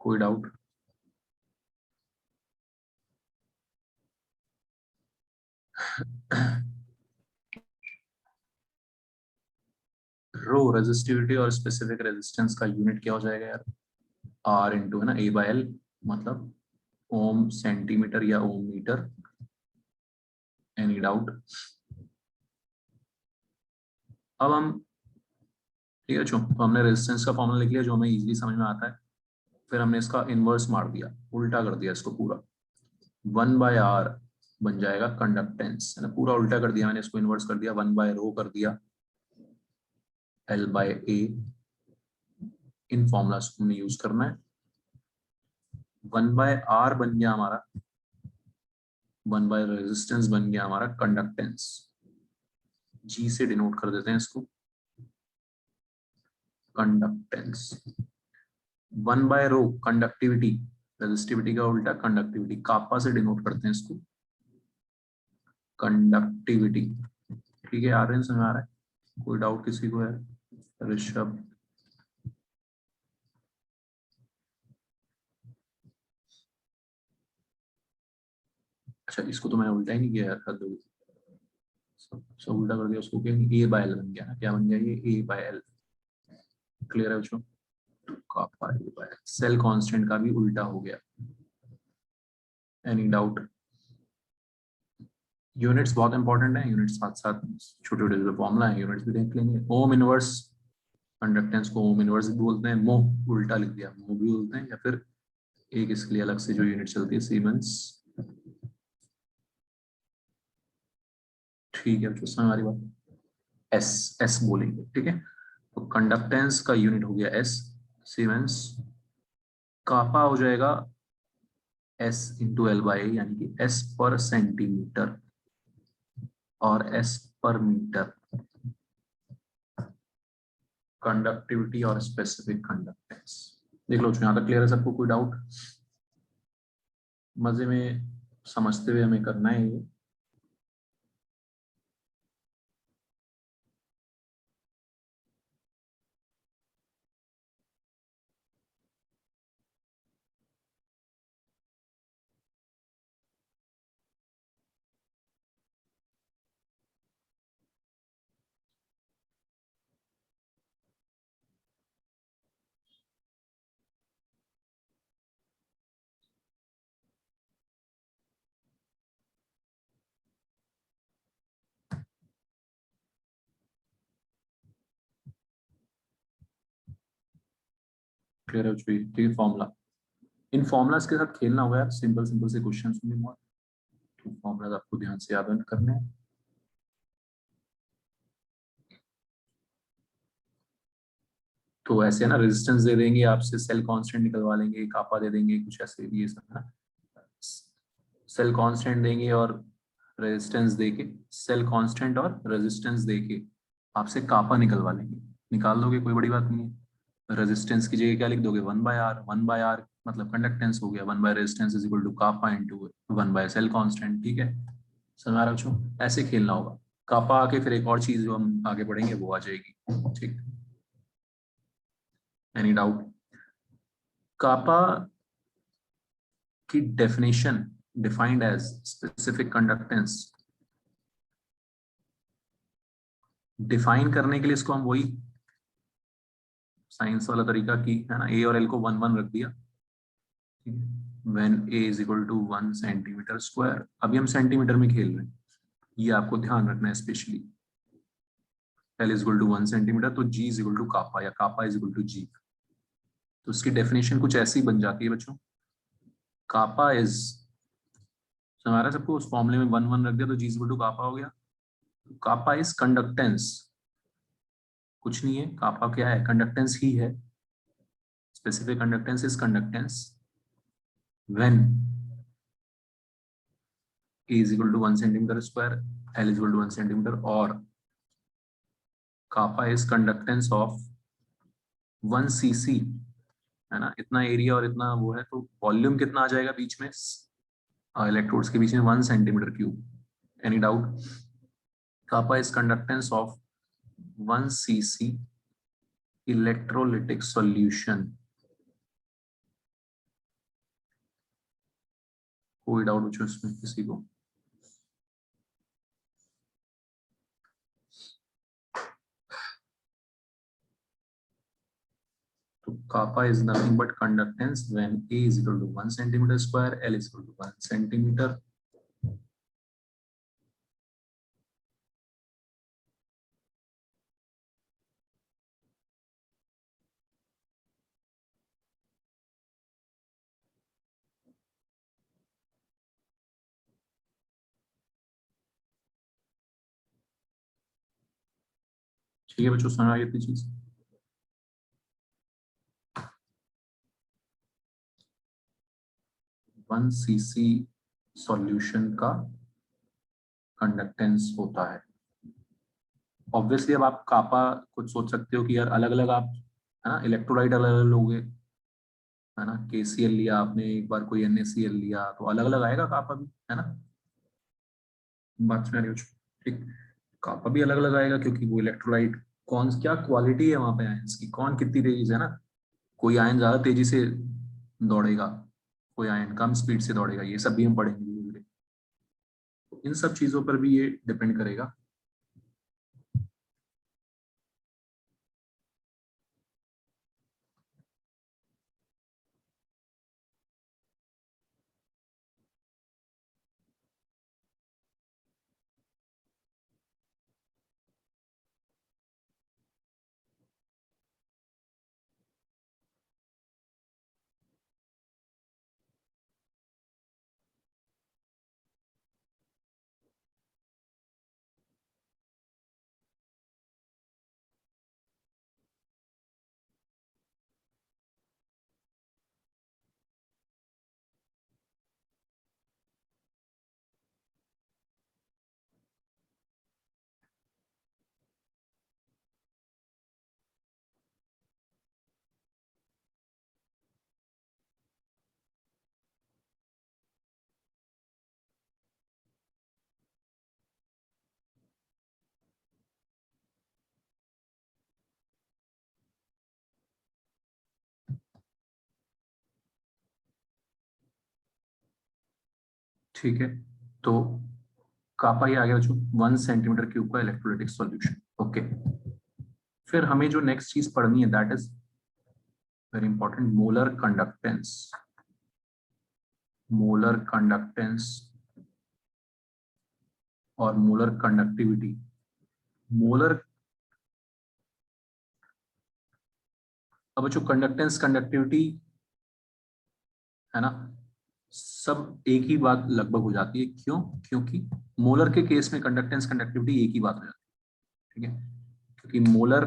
कोई डाउट? रो रेजिस्टिविटी और स्पेसिफिक रेजिस्टेंस का यूनिट क्या हो जाएगा यार? आर इंटू, है ना, ए बाय एल, मतलब ओम सेंटीमीटर या ओम मीटर। Any doubt? अब हम, ठीक है, तो हमने रेजिस्टेंस का फॉर्मूला लिख लिया जो हमें इजीली समझ में आता है। फिर हमने इसका इनवर्स मार दिया, उल्टा कर दिया इसको पूरा। 1/r बन जाएगा कंडक्टेंस, है ना, पूरा उल्टा कर दिया मैंने इसको, इनवर्स कर दिया, 1/रो कर दिया, L/A। इन फॉर्मूलाज को हमने यूज करना है। 1/r बन गया हमारा, 1 रेजिस्टेंस बन गया हमारा कंडक्टेंस। जी से डिनोट कर देते हैं इसको, कंडक्टेंस। 1/रो कंडक्टिविटी, रेजिस्टिविटी का उल्टा कंडक्टिविटी, कापा से डिनोट करते हैं इसको, कंडक्टिविटी। ठीक है, आर्यन समझ आ रहा है? कोई डाउट किसी को है? ऋषभ? अच्छा, इसको तो मैंने उल्टा ही नहीं किया यार, हद हो गई। सब उल्टा कर दिया उसको, क्या ए बाय एल बन गया ना, क्या बन गया ये? ए बाय एल। क्लियर है बच्चों? कापा ए बाय एल, सेल कांस्टेंट का भी उल्टा हो गया। Any doubt? यूनिट्स बहुत इंपॉर्टेंट है, यूनिट्स साथ साथ छोटे छोटे जो फॉर्मूला है यूनिट्स भी देख लेंगे। ओम इनवर्स कंडक्टेंस को ओम इनवर्स भी बोलते हैं, मोह उल्टा लिख दिया, मोह भी बोलते हैं, या फिर एक इसके लिए अलग से जो यूनिट चलती है, सीमेंस। ठीक है, समझ हमारी बात? एस, एस बोलेंगे, ठीक है। तो कंडक्टेंस का यूनिट हो गया एस, सीमेंस। कापा हो जाएगा एस इंटू एल बाई, यानी कि एस पर सेंटीमीटर और एस पर मीटर। कंडक्टिविटी और स्पेसिफिक कंडक्टेंस। देख लो यहाँ तक क्लियर है सबको? कोई डाउट? मजे में समझते हुए हमें करना है ये। क्लियर हो चुकी है? ठीक है, फॉर्मूला, इन फॉर्मूलाज के साथ खेलना होगा यार, सिंपल सिंपल से क्वेश्चन होंगे बहुत, तो फॉर्मूलाज आपको ध्यान से याद करने हैं। तो ऐसे है ना, रेजिस्टेंस दे देंगे आपसे, सेल कांस्टेंट निकलवा लेंगे, कापा दे देंगे, कुछ ऐसे ये सब है ना, सेल कांस्टेंट देंगे और रेजिस्टेंस देके, सेल कांस्टेंट और रेजिस्टेंस देके आपसे कापा निकलवा लेंगे, निकाल दोगे, कोई बड़ी बात नहीं है। रेजिस्टेंस की जगह क्या लिख दोगे, 1/r, 1/r मतलब कंडक्टेंस हो गया, 1 by resistance is equal to kappa into 1 by cell constant. ठीक है, समझ रखो, ऐसे खेलना होगा। कापा आके फिर एक और चीज जो हम आगे पढ़ेंगे वो आ जाएगी। ठीक, एनी डाउट? कापा की definition, defined as specific conductance, define करने के लिए इसको हम वही साइंस वाला तरीका की है ना, ए और एल को 1 1 रख दिया, ठीक है, when A is equal to 1 centimetre square. अभी हम सेंटीमीटर में खेल रहे हैं, ये आपको ध्यान रखना है specially. L is equal to 1 centimetre, तो G is equal to kappa, या kappa is equal to G. तो इसकी डेफिनेशन कुछ ऐसी बन जाती है बच्चों, कापा इज, हमारा सबको उस फॉर्मूले में 1 1 रख दिया, तो जी इज इक्वल टू कापा हो गया। कापा इज कंडक्टेंस, कुछ नहीं है, कापा क्या है, कंडक्टेंस ही है। Specific conductance is conductance when A is equal to 1 centimeter square, L is equal to 1 centimeter, और kappa is conductance of 1 cc, है ना, इतना एरिया और इतना वो है, तो वॉल्यूम कितना आ जाएगा बीच में, इलेक्ट्रोड्स के बीच में, 1 centimetre cube. Any doubt? kappa is conductance of 1 cc electrolytic solution। कोई डाउट पूछो इसमें किसी को? तो kappa is nothing but conductance when A is equal to 1 centimeter square, L is equal to 1 centimeter। ठीक है बच्चों, सुना ये चीज? 1 cc सॉल्यूशन का कंडक्टेंस होता है। ऑब्वियसली अब आप कापा कुछ सोच सकते हो कि यार अलग अलग आप, है ना, इलेक्ट्रोलाइट अलग अलग लोगे, है ना, KCl लिया आपने, एक बार कोई NaCl लिया, तो अलग अलग आएगा कापा भी, है ना, बात सुन रही हो? ठीक, कापा भी अलग अलग आएगा, क्योंकि वो इलेक्ट्रोलाइट कौन क्या क्वालिटी है वहां पे आयंस की, कौन कितनी तेजी से, है ना, कोई आयन ज्यादा तेजी से दौड़ेगा, कोई आयन कम स्पीड से दौड़ेगा, ये सब भी हम पढ़ेंगे धीरे धीरे। तो इन सब चीजों पर भी ये डिपेंड करेगा। ठीक है, तो कापा ये आ गया बच्चों, 1 सेंटीमीटर क्यूब का इलेक्ट्रोलाइटिक सॉल्यूशन। ओके, फिर हमें जो नेक्स्ट चीज पढ़नी है, that is very important, molar conductance. Molar conductance और मोलर कंडक्टिविटी। मोलर, अब बच्चों कंडक्टेंस कंडक्टिविटी है ना, सब एक ही बात लगभग हो जाती है। क्यों? क्योंकि मोलर के केस में कंडक्टेंस कंडक्टिविटी एक ही बात हो जाती है, ठीक है, क्योंकि मोलर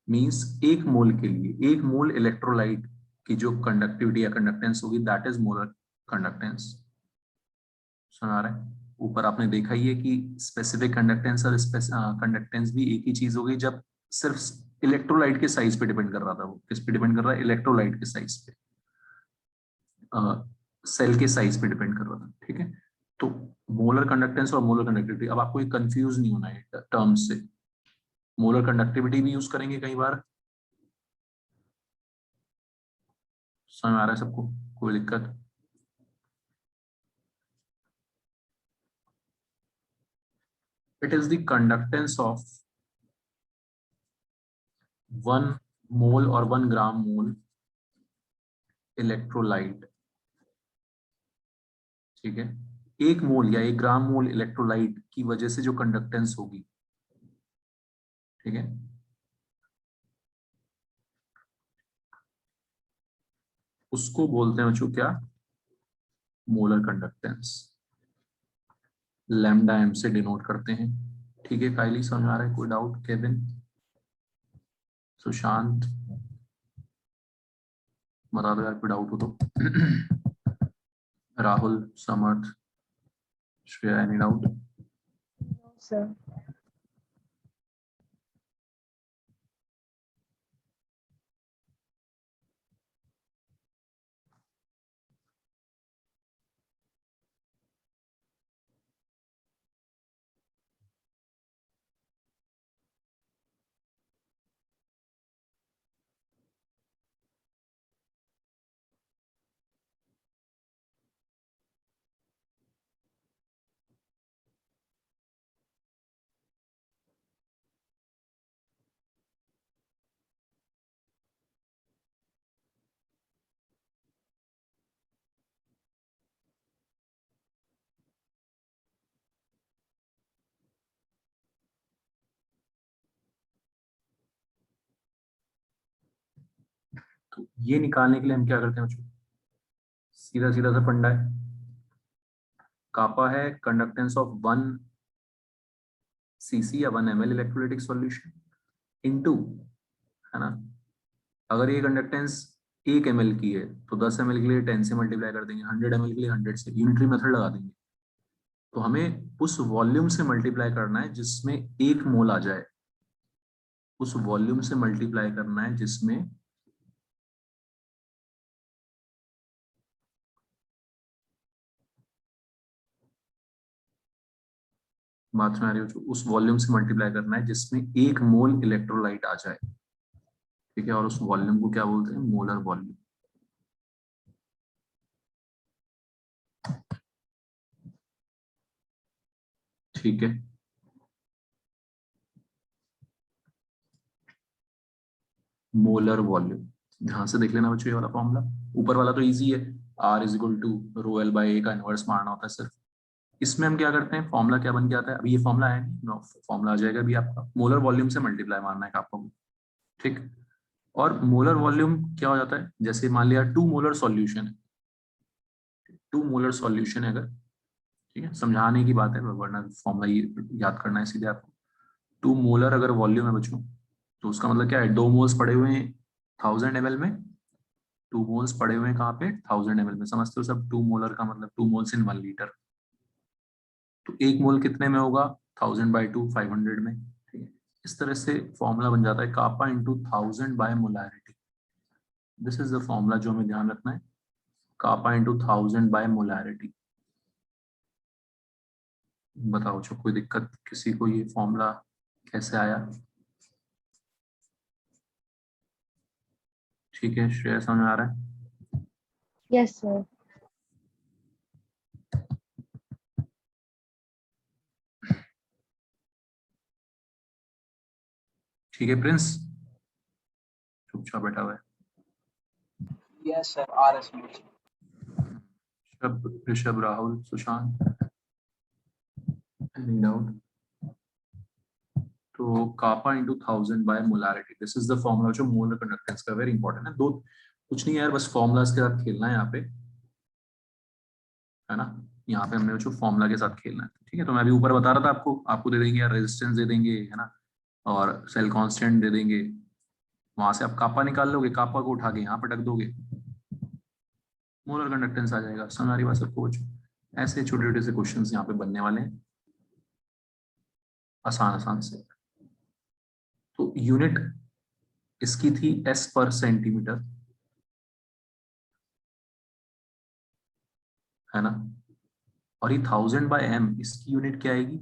मींस एक मोल के लिए, एक मोल इलेक्ट्रोलाइट की जो कंडक्टिविटी या कंडक्टेंस होगी दैट इज मोलर कंडक्टेंस। सुना रहा है? ऊपर आपने देखा ही है कि स्पेसिफिक कंडक्टेंस और कंडक्टेंस भी एक ही चीज हो गई जब सिर्फ इलेक्ट्रोलाइट के साइज पे डिपेंड कर रहा था। वो किस पे डिपेंड कर रहा है? इलेक्ट्रोलाइट के साइज पे, सेल के साइज पे डिपेंड कर रहा था, ठीक है। तो मोलर कंडक्टेंस और मोलर कंडक्टिविटी, अब आपको ये कंफ्यूज नहीं होना है टर्म्स से। मोलर कंडक्टिविटी भी यूज करेंगे कई बार, समझ में आ रहा है सबको? कोई दिक्कत? It is the conductance of 1 मोल और 1 ग्राम मोल इलेक्ट्रोलाइट, ठीक है। 1 मोल या 1 ग्राम मोल इलेक्ट्रोलाइट की वजह से जो कंडक्टेंस होगी, ठीक है, उसको बोलते हैं बच्चों क्या? Molar conductance. लैम्डा एम से डिनोट करते हैं, ठीक है। काइली समझ आ रहा है? कोई डाउट? केविन, सुशांत, बता दो यार कोई डाउट हो तो। राहुल, समर्थ, श्रेया, एनी डाउट? सर तो ये निकालने के लिए हम क्या करते हैं बच्चों? सीधा सीधा सा फंडा है। कापा है कंडक्टेंस ऑफ 1 cc या 1 ml इलेक्ट्रोलाइटिक सॉल्यूशन इनटू, है ना, अगर ये कंडक्टेंस 1 ml की है तो 10 ml के लिए 10 से मल्टीप्लाई कर देंगे, 100 ml के लिए 100 से, यूनिटरी मेथड लगा देंगे। तो हमें उस वॉल्यूम से मल्टीप्लाई करना है जिसमें 1 मोल आ जाए, उस वॉल्यूम से मल्टीप्लाई करना है जिसमें, बात में आ रही हो, उस वॉल्यूम से मल्टीप्लाई करना है जिसमें 1 मोल इलेक्ट्रोलाइट आ जाए, ठीक है। और उस वॉल्यूम को क्या बोलते हैं? मोलर वॉल्यूम, ठीक है। मोलर वॉल्यूम, ध्यान से देख लेना बच्चों ये वाला फॉर्मूला। ऊपर वाला तो इजी है, R is equal to rho L by A का इनवर्स मारना होता है सिर्फ। इसमें हम क्या करते हैं? फॉर्मूला क्या बन के आता है? अभी ये फॉर्मूला है नहीं, फॉर्मूला आ जाएगा अभी आपका। मोलर वॉल्यूम से मल्टीप्लाई मारना है आपको, ठीक। और मोलर वॉल्यूम क्या हो जाता है? जैसे मान लिया 2 मोलर सॉल्यूशन है, 2 मोलर सॉल्यूशन है अगर, ठीक है, समझाने की बात है वरना फॉर्मूला ये याद करना है सीधे आपको। 2 मोलर अगर वॉल्यूम है बच्चों, तो उसका मतलब क्या है? 2 मोल्स पड़े हुए हैं 1000 ml में, 2 मोल्स पड़े हुए हैं कहाँ पे? 1000 ml में। समझते हो सब? 2 मोलर का मतलब 2 मोल्स इन 1 लीटर। तो 1 मोल कितने में होगा? 1000/2, 500 में, ठीक है। इस तरह से फॉर्मूला बन जाता है कापा इंटू 1000/मोलैरिटी। दिस इज द फॉर्मूला जो हमें ध्यान रखना है, कापा इंटू 1000/मोलैरिटी। बताओ जो कोई दिक्कत किसी को? ये फॉर्मूला कैसे आया? ठीक है, श्रेया समझ में आ रहा है? Yes sir. ठीक है प्रिंस, चुपचाप बैठा हुआ है। Yes, sir. RS Muji. Rishabh, Rahul, Sushant, any doubt? तो kappa into 1000 by molarity, this is the formula जो मोलर कंडक्टेंस का, वेरी इंपॉर्टेंट है। दो कुछ नहीं है यार, बस फॉर्मूलाज के साथ खेलना है यहाँ पे, है ना। यहाँ पे हमने जो फॉर्मूला के साथ खेलना है, ठीक है। तो मैं अभी ऊपर बता रहा था आपको, आपको दे देंगे यार रेजिस्टेंस दे देंगे, है ना, और सेल कांस्टेंट दे देंगे, वहां से आप कापा निकाल लोगे, कापा को उठा के यहाँ पटक दोगे, मोलर कंडक्टेंस आ जाएगा। समझ आ रही बात सबको बच्चों? ऐसे छोटे छोटे से क्वेश्चन यहाँ पे बनने वाले हैं, आसान आसान से। तो यूनिट इसकी थी एस पर सेंटीमीटर, है ना, और ये 1000 बाय एम, इसकी यूनिट क्या आएगी?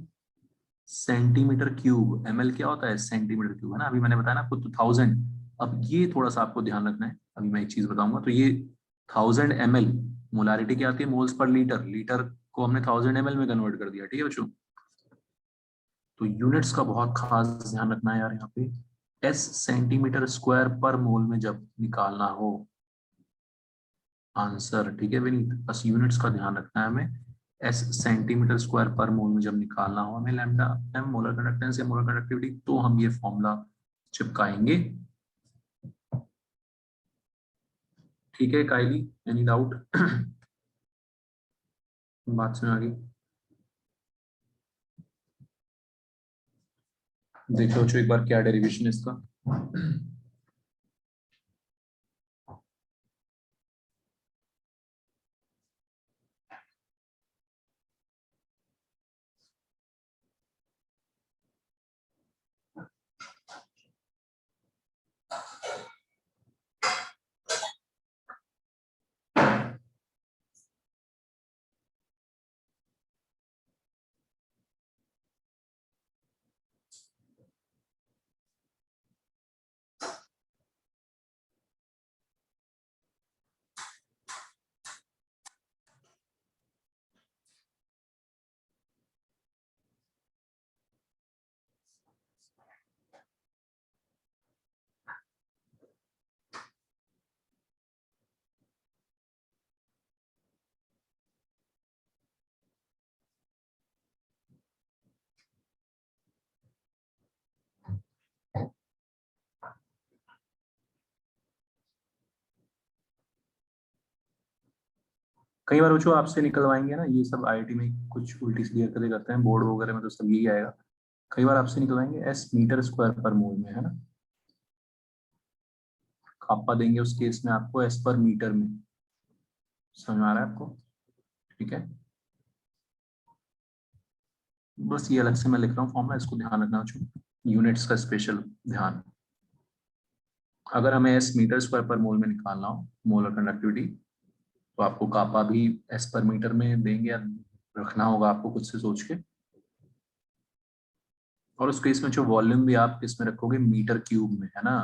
Centimetre cube. एमएल क्या होता है? सेंटीमीटर क्यूब, है ना। अभी मैंने बताया ना आपको, तो 1000। अब ये थोड़ा सा आपको ध्यान रखना है, अभी मैं एक चीज बताऊंगा। तो ये 1000 ml, मोलारिटी क्या आती है? मोल्स पर लीटर, लीटर को हमने 1000 ml में कन्वर्ट कर दिया, ठीक है बच्चों। तो यूनिट्स का बहुत खास ध्यान रखना है यार यहाँ पे। एस सेंटीमीटर स्क्वायर पर मोल में जब निकालना हो आंसर, ठीक है विनीत, बस यूनिट्स का ध्यान रखना है हमें। एस सेंटीमीटर स्क्वायर पर मोल में जब निकालना हो हमें लैम्डा एम मोलर कंडक्टेंस या मोलर कंडक्टिविटी, तो हम ये फॉर्मूला चिपकाएंगे। ठीक है काइली, एनी डाउट? बात समझ आ गई? देख लो एक बार क्या डेरिवेशन है इसका। कई बार बच्चों आपसे निकलवाएंगे ना ये सब, आईआईटी में कुछ उल्टी सीधी हरकतें करते हैं, बोर्ड वगैरह में तो सब यही आएगा। कई बार आपसे निकलवाएंगे एस मीटर स्क्वायर पर मोल में, है ना, कापा देंगे उस केस में आपको एस पर मीटर में। समझ में आ रहा है आपको? ठीक है, बस ये अलग से मैं लिख रहा हूँ फॉर्मूला, इसको ध्यान रखना बच्चों, यूनिट्स का स्पेशल ध्यान। अगर हमें एस मीटर स्क्वायर पर मोल में निकालना हो मोलर कंडक्टिविटी, तो आपको कापा भी एस पर मीटर में देंगे, या रखना होगा आपको खुद से सोच के। और उस केस में जो वॉल्यूम भी आप इसमें रखोगे मीटर क्यूब में, है ना,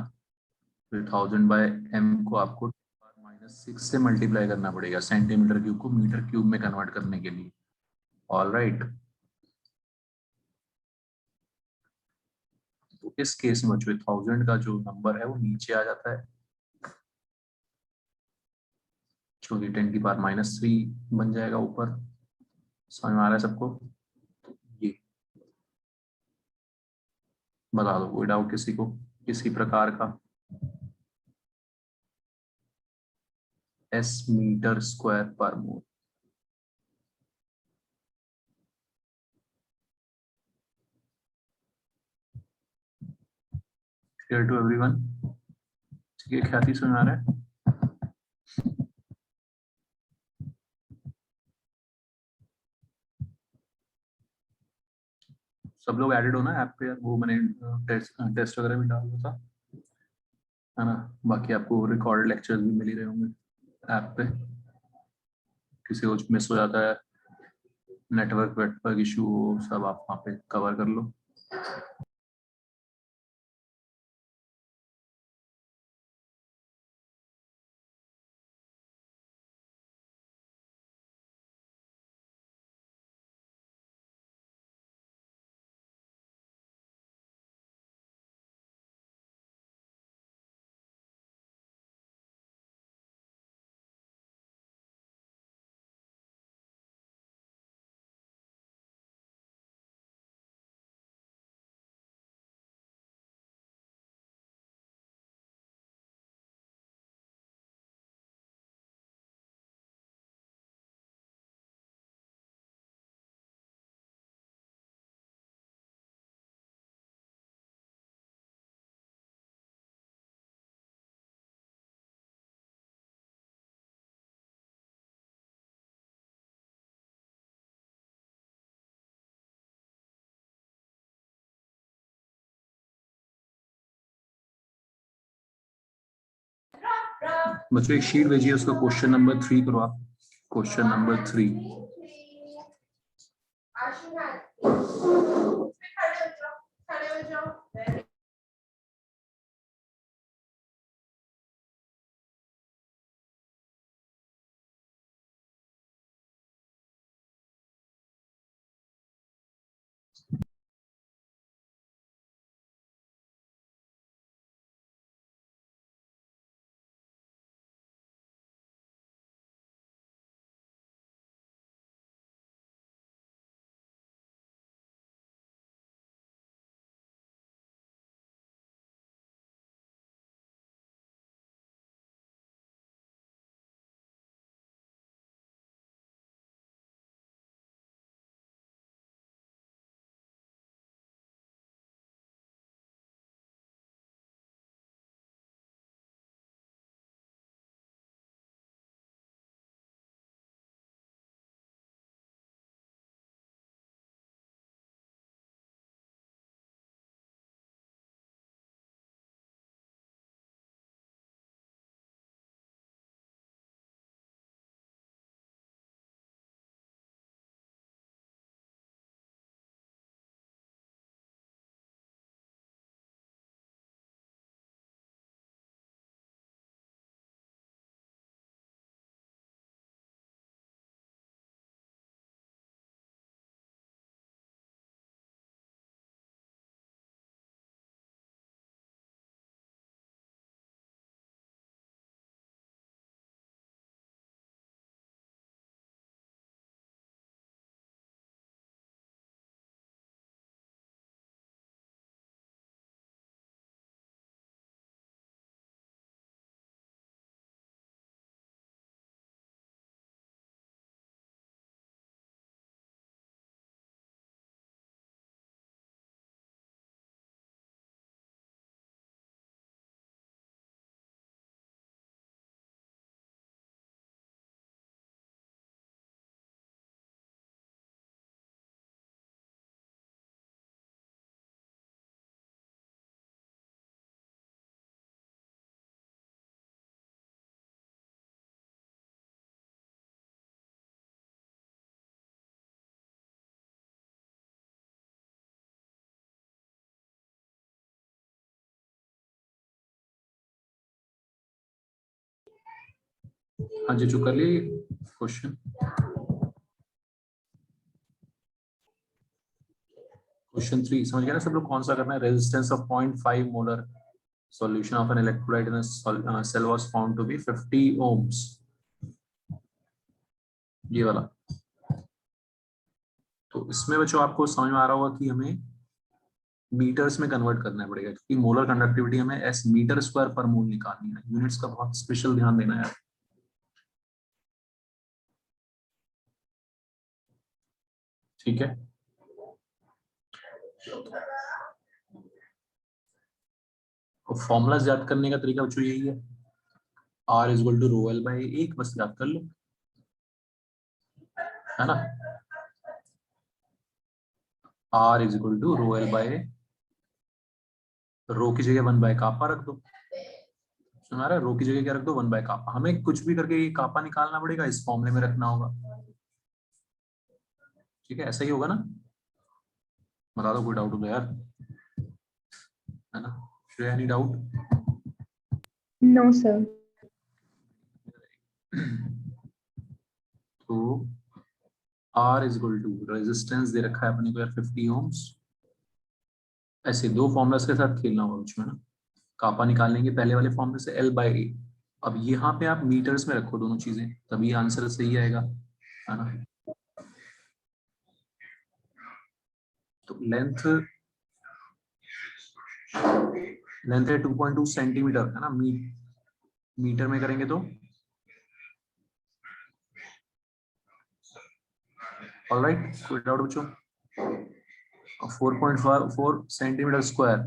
तो 1000 बाय एम को आपको -6 से मल्टीप्लाई करना पड़ेगा, सेंटीमीटर क्यूब को मीटर क्यूब में कन्वर्ट करने के लिए। ऑल राइट, तो इस केस में बच्चों 1000 का जो नंबर है वो नीचे आ जाता है, जो कि 10⁻³ बन जाएगा ऊपर। समझ में आ रहा है सबको? ये बता दो, कोई डाउट किसी को किसी प्रकार का? एस मीटर स्क्वायर पर मोल। Clear to everyone? ठीक है, ख्याति समझ में आ रहा है? सब लोग एडेड हो ना ऐप पे यार, वो मैंने टेस्ट वगैरह भी डाल दिया था, है ना। बाकी आपको रिकॉर्डेड लेक्चर्स भी मिल ही रहे होंगे ऐप पे। किसी को मिस हो जाता है, नेटवर्क वेटवर्क इशू, सब आप वहाँ पे कवर कर लो। बच्चों एक शीट भेजिए, उसका क्वेश्चन नंबर 3 करो आप। Question number 3। हाँ जी, जो कर लिए क्वेश्चन। क्वेश्चन 3 समझ गया ना सब लोग? कौन सा करना है? Resistance of 0.5 molar solution of an electrolyte in a cell was found to be 50 ohms। ये वाला। तो इसमें बच्चों आपको समझ में आ रहा होगा कि हमें मीटर्स में कन्वर्ट करना पड़ेगा, क्योंकि मोलर कंडक्टिविटी हमें एस मीटर स्क्वायर पर मोल निकालनी है। यूनिट्स का बहुत स्पेशल ध्यान देना है। ठीक है, तो फॉर्मूला याद करने का तरीका बच्चों यही है, R is equal to rho L by एक, बस याद कर लो, है ना। R is equal to rho L by, rho की जगह 1 बाय कापा रख दो। सुना रहा है? रो की जगह क्या रख दो? 1 बाय कापा। हमें कुछ भी करके ये कापा निकालना पड़ेगा, इस फॉर्मूले में रखना होगा। ठीक है, ऐसा ही होगा ना? बता दो कोई डाउट हो तो यार, है ना? Any doubt? No sir. तो R is equal to resistance दे रखा है अपने को यार 50 ohms। ऐसे दो फॉर्मुलास के साथ खेलना होगा उसमें ना। कापा निकालेंगे पहले वाले फॉर्मूले से L बाई ए। अब यहाँ पे आप मीटर्स में रखो दोनों चीजें, तभी आंसर सही आएगा, है ना। तो लेंथ है 2.2 सेंटीमीटर, है ना। मीटर में करेंगे तो ऑलराइट, कोई डाउट बच्चों? 4.4 सेंटीमीटर स्क्वायर,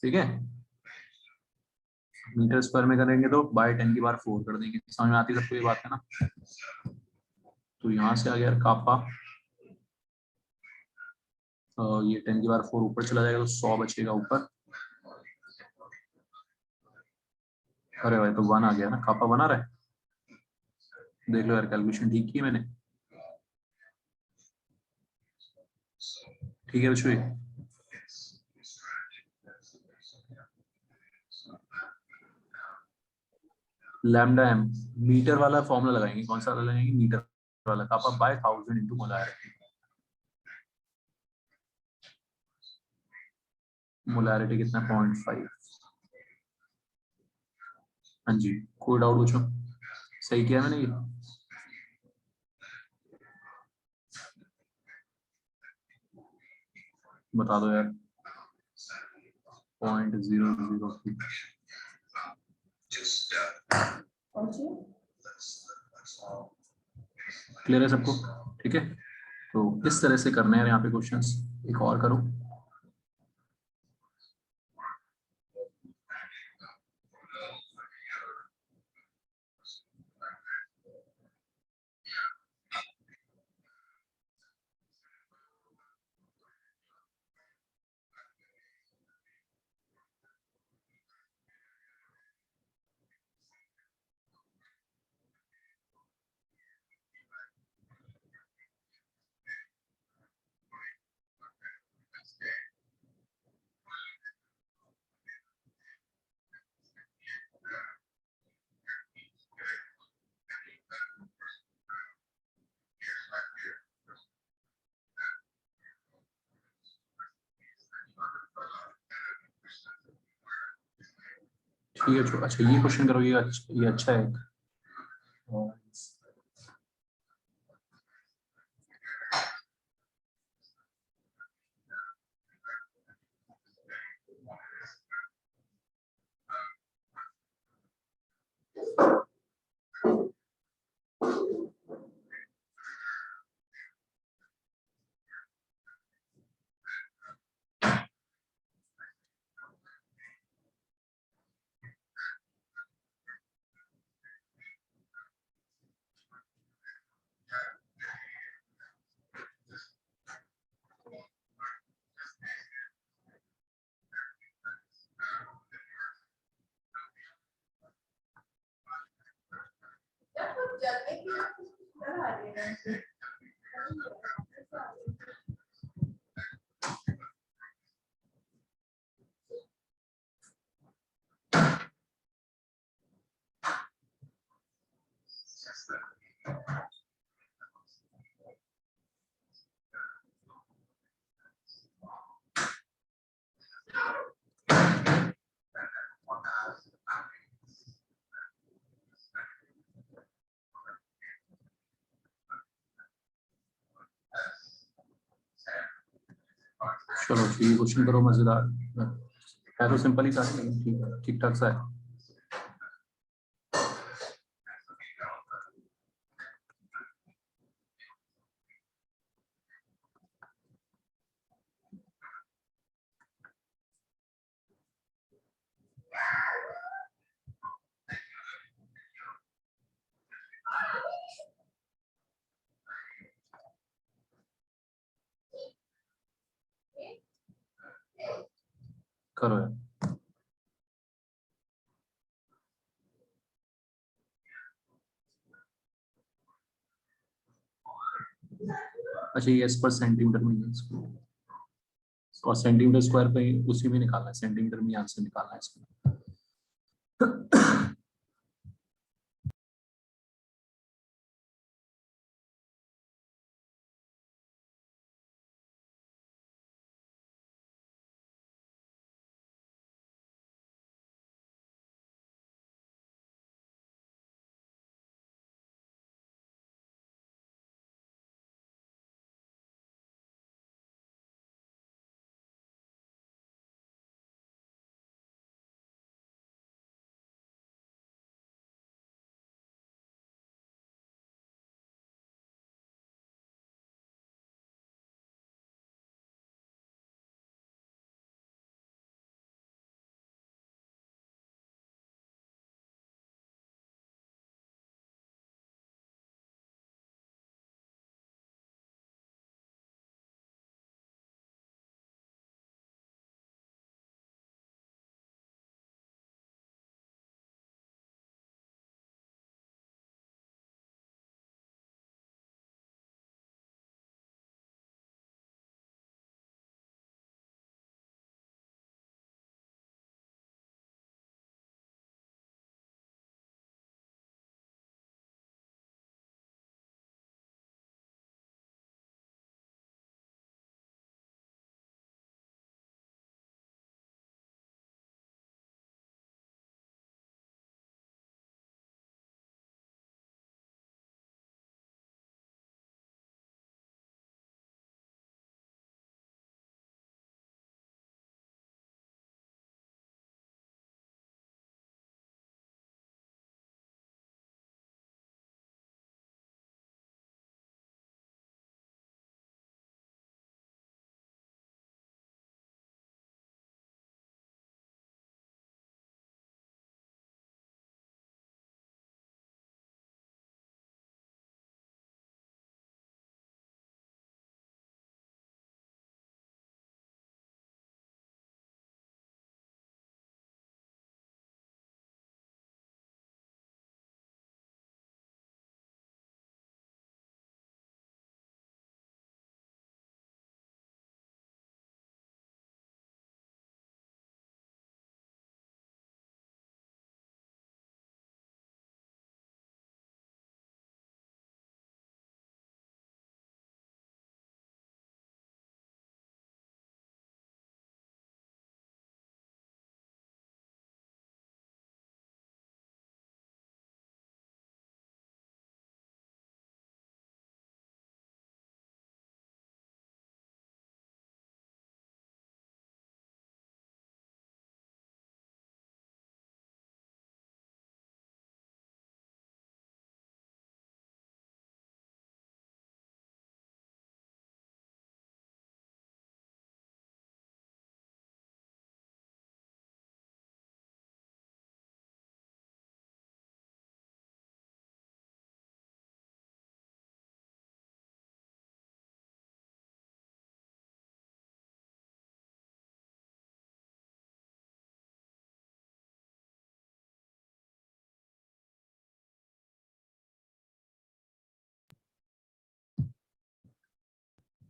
ठीक है। मीटर स्क्वायर में करेंगे तो बाय 10 की पावर 4 कर देंगे। समझ में आती है सबको ये बात, है ना। तो यहाँ से आ गया कापा, ये 10 की पावर 4 ऊपर चला जाएगा तो 100 बचेगा ऊपर। अरे भाई तो 1 आ गया ना, कापा 1 आ रहा है। देख लो यार, कैलकुलेशन ठीक की है मैंने। ठीक है विश्वी। लैम्डा एम, मीटर वाला फॉर्मूला लगाएंगे। कौन सा वाला लगाएंगे? मीटर वाला। कापा बाय 1000 इंटू मोलारिटी। मोलारिटी कितना? 0.5। हाँ जी, कोई डाउट पूछो। सही किया मैंने ये? बता दो यार। 0.003। क्लियर है सबको? ठीक है, तो इस तरह से करना है यहाँ पे क्वेश्चंस। एक और करो। ठीक है, अच्छा ये क्वेश्चन करो। ये अच्छा है। चलो ये क्वेश्चन करो, मजेदार है। तो सिंपल ही था, लेकिन ठीक है, ठीक ठाक सा है। करो यार। अच्छा ये एस पर सेंटीमीटर में है इसको, और सेंटीमीटर स्क्वायर पे उसी में निकालना है, सेंटीमीटर में आंसर निकालना है इसमें।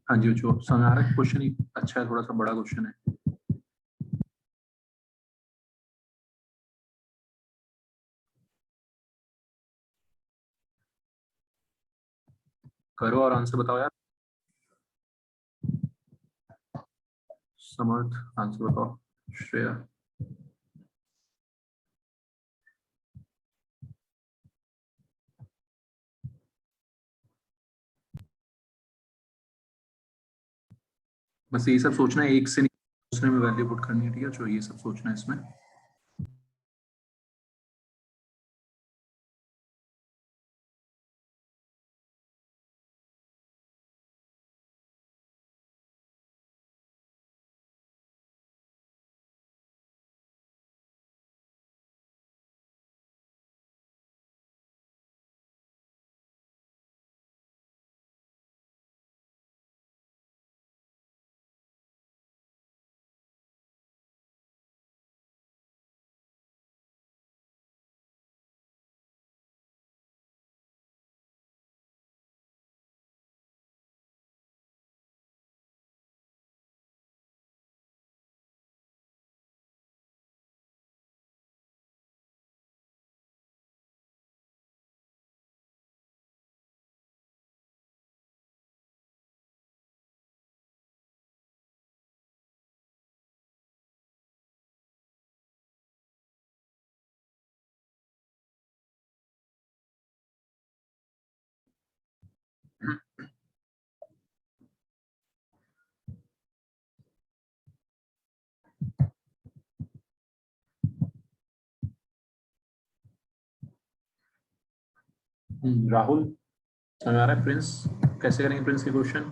हाँ जी जो समझ आ रहा है क्वेश्चन ही अच्छा है, थोड़ा सा बड़ा क्वेश्चन है। करो और आंसर बताओ यार। समर्थ आंसर बताओ। श्रेया। बस यही सब सोचना है, एक से नहीं दूसरे में वैल्यू पुट करनी है, ठीक है, जो ये सब सोचना है इसमें। राहुल समझ आ रहा है? प्रिंस कैसे करेंगे प्रिंस के क्वेश्चन?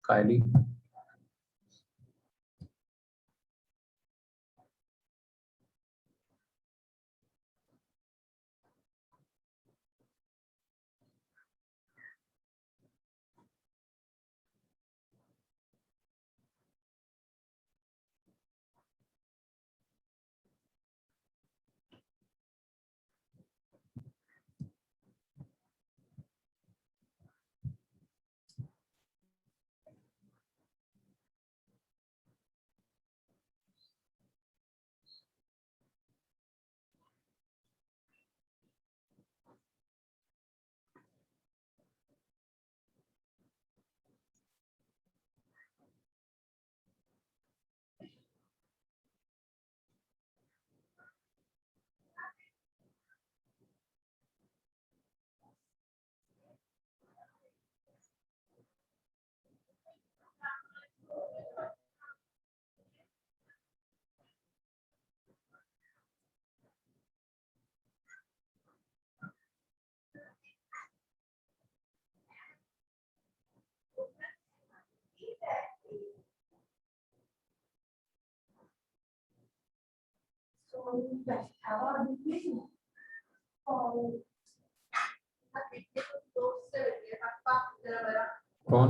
कायली। कौन?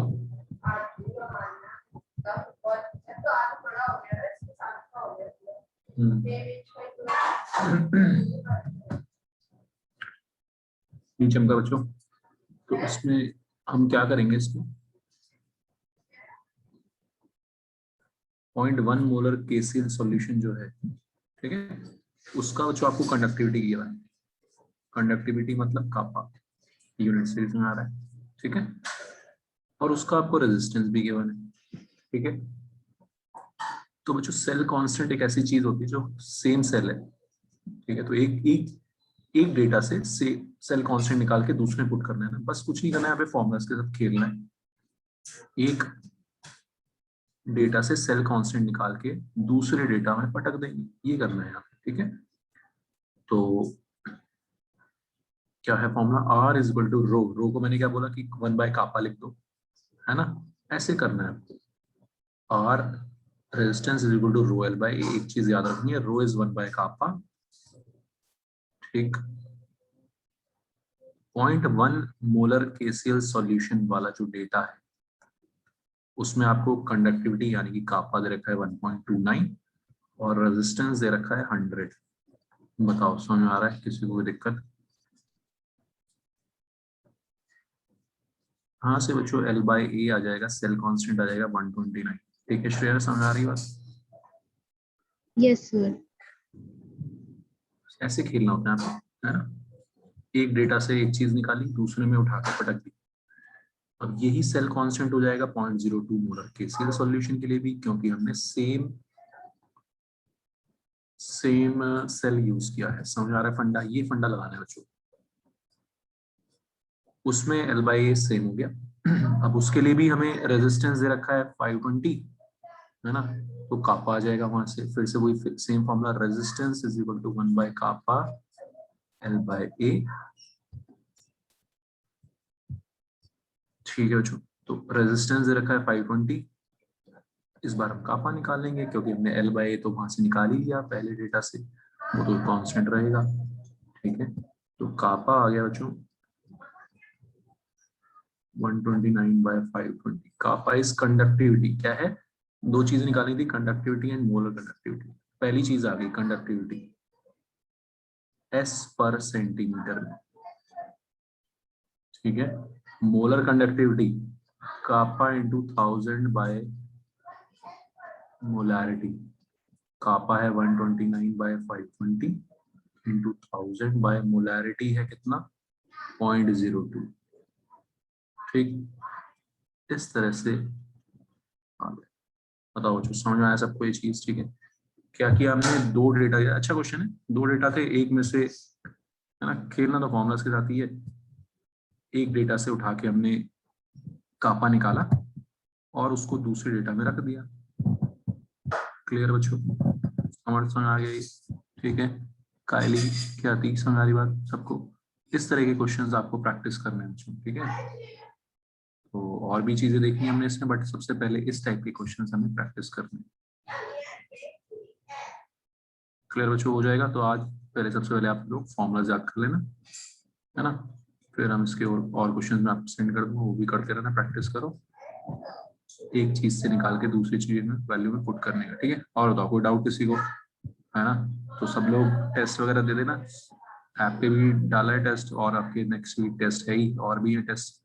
नीचे का बच्चों, तो इसमें हम क्या करेंगे, इसमें 0.1 मोलर केसीएल सॉल्यूशन जो है, ठीक है, उसका जो आपको कंडक्टिविटी किया है, कंडक्टिविटी मतलब कापा यूनिट सीरीज में आ रहा है, ठीक है, और उसका आपको रेजिस्टेंस भी गिवन है, ठीक है। तो बच्चों सेल कांस्टेंट एक ऐसी चीज होती है जो सेम सेल है, ठीक है, तो एक एक एक डेटा से सेल कांस्टेंट निकाल के दूसरे पुट करना है ना, बस कुछ नहीं करना है, यहाँ पे फॉर्मूलास के साथ खेलना है। एक डेटा से सेल कांस्टेंट निकाल के दूसरे डेटा में पटक देंगे, ये करना है यहाँ पे, ठीक है। तो क्या है formula? R is equal to rho, rho को मैंने क्या बोला कि 1 बाय कापा लिख दो, है ना, ऐसे करना है आपको। R resistance is equal to rho L by, एक चीज याद रखनी है, रो इज 1 बाय कापा, ठीक। 0.1 मोलर केसीएल सॉल्यूशन वाला जो डेटा है उसमें आपको कंडक्टिविटी यानी कि कापा दे रखा है 1.29 और रेजिस्टेंस दे रखा है 100, बताओ समझ में आ रहा है, किसी को कोई दिक्कत? हाँ से बच्चों L/A आ जाएगा, सेल कांस्टेंट आ जाएगा 129। ठीक है श्रेया, समझ आ रही है बात? Yes sir. ऐसे खेलना होता है आपको, है ना? एक डेटा से एक चीज निकाली, दूसरे में उठा के पटक दी। अब यही सेल कांस्टेंट हो जाएगा 0.02 मोलर के सीधे सॉल्यूशन के लिए भी, क्योंकि हमने सेम सेल यूज किया है। समझ आ रहा है फंडा? ये फंडा लगाना है बच्चों। उसमें L/A सेम हो गया। अब उसके लिए भी हमें रेजिस्टेंस दे रखा है 520, है ना? तो कापा आ जाएगा वहां से, फिर से वही same formula, resistance is equal to 1 by kappa L/A। ठीक है बच्चों, तो रेजिस्टेंस दे रखा है 520। इस बार हम कापा निकालेंगे, क्योंकि हमने L/A तो वहां से निकाल ही लिया पहले डेटा से, वो तो कांस्टेंट रहेगा। ठीक है, तो कापा आ गया बच्चों 129 बाय 520। Kappa is conductivity. क्या है? दो चीजें निकाली थी, कंडक्टिविटी एंड मोलर कंडक्टिविटी। पहली चीज आ गई कंडक्टिविटी, S पर सेंटीमीटर में। ठीक है, molar conductivity kappa into 1000 by molarity. कापा है 129 बाय 520 इंटू 1000 बाय मोलारिटी है कितना? 0.02। ठीक, इस तरह से आ गया। बताओ बच्चों, समझ में आया सबको ये चीज? ठीक है, क्या किया हमने? दो डेटा, अच्छा क्वेश्चन है। दो डेटा थे, एक में से, है ना, खेलना तो फॉर्मुलास के साथ ही है। एक डेटा से उठा के हमने कापा निकाला और उसको दूसरे डेटा में रख दिया। क्लियर बच्चों? समझ आ गई? ठीक है, कायली क्या थी? समझ आ रही बात सबको? इस तरह के क्वेश्चंस आपको प्रैक्टिस करने हैं बच्चों। ठीक है, तो और भी चीजें देखनी हमने इसमें, बट सबसे पहले इस टाइप के क्वेश्चंस हमें प्रैक्टिस करने हैं। क्लियर बच्चों? हो जाएगा तो आज पहले, सबसे पहले आप लोग फॉर्मूला याद कर लेना, है ना? फिर हम इसके और क्वेश्चंस में आपको सेंड कर दूंगा, वो भी करते रहना, प्रैक्टिस करो। एक चीज से निकाल के दूसरी चीज में वैल्यू में पुट करने का। ठीक है, और बताओ कोई डाउट किसी को, है ना? तो सब लोग टेस्ट वगैरह दे देना। ऐप पे भी डाला है टेस्ट, और आपके नेक्स्ट वीक टेस्ट है ही, और भी है टेस्ट।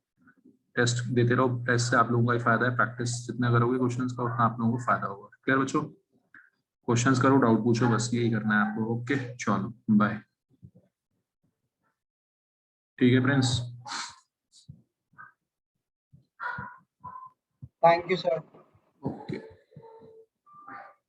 टेस्ट देते रहो, टेस्ट से आप लोगों का ही फायदा है। प्रैक्टिस जितना करोगे क्वेश्चंस का, उतना आप लोगों को फायदा होगा। क्लियर बच्चों? क्वेश्चंस करो, डाउट पूछो, बस यही करना है आपको। ओके, चलो बाय। ठीक है friends? Thank you, sir. Okay.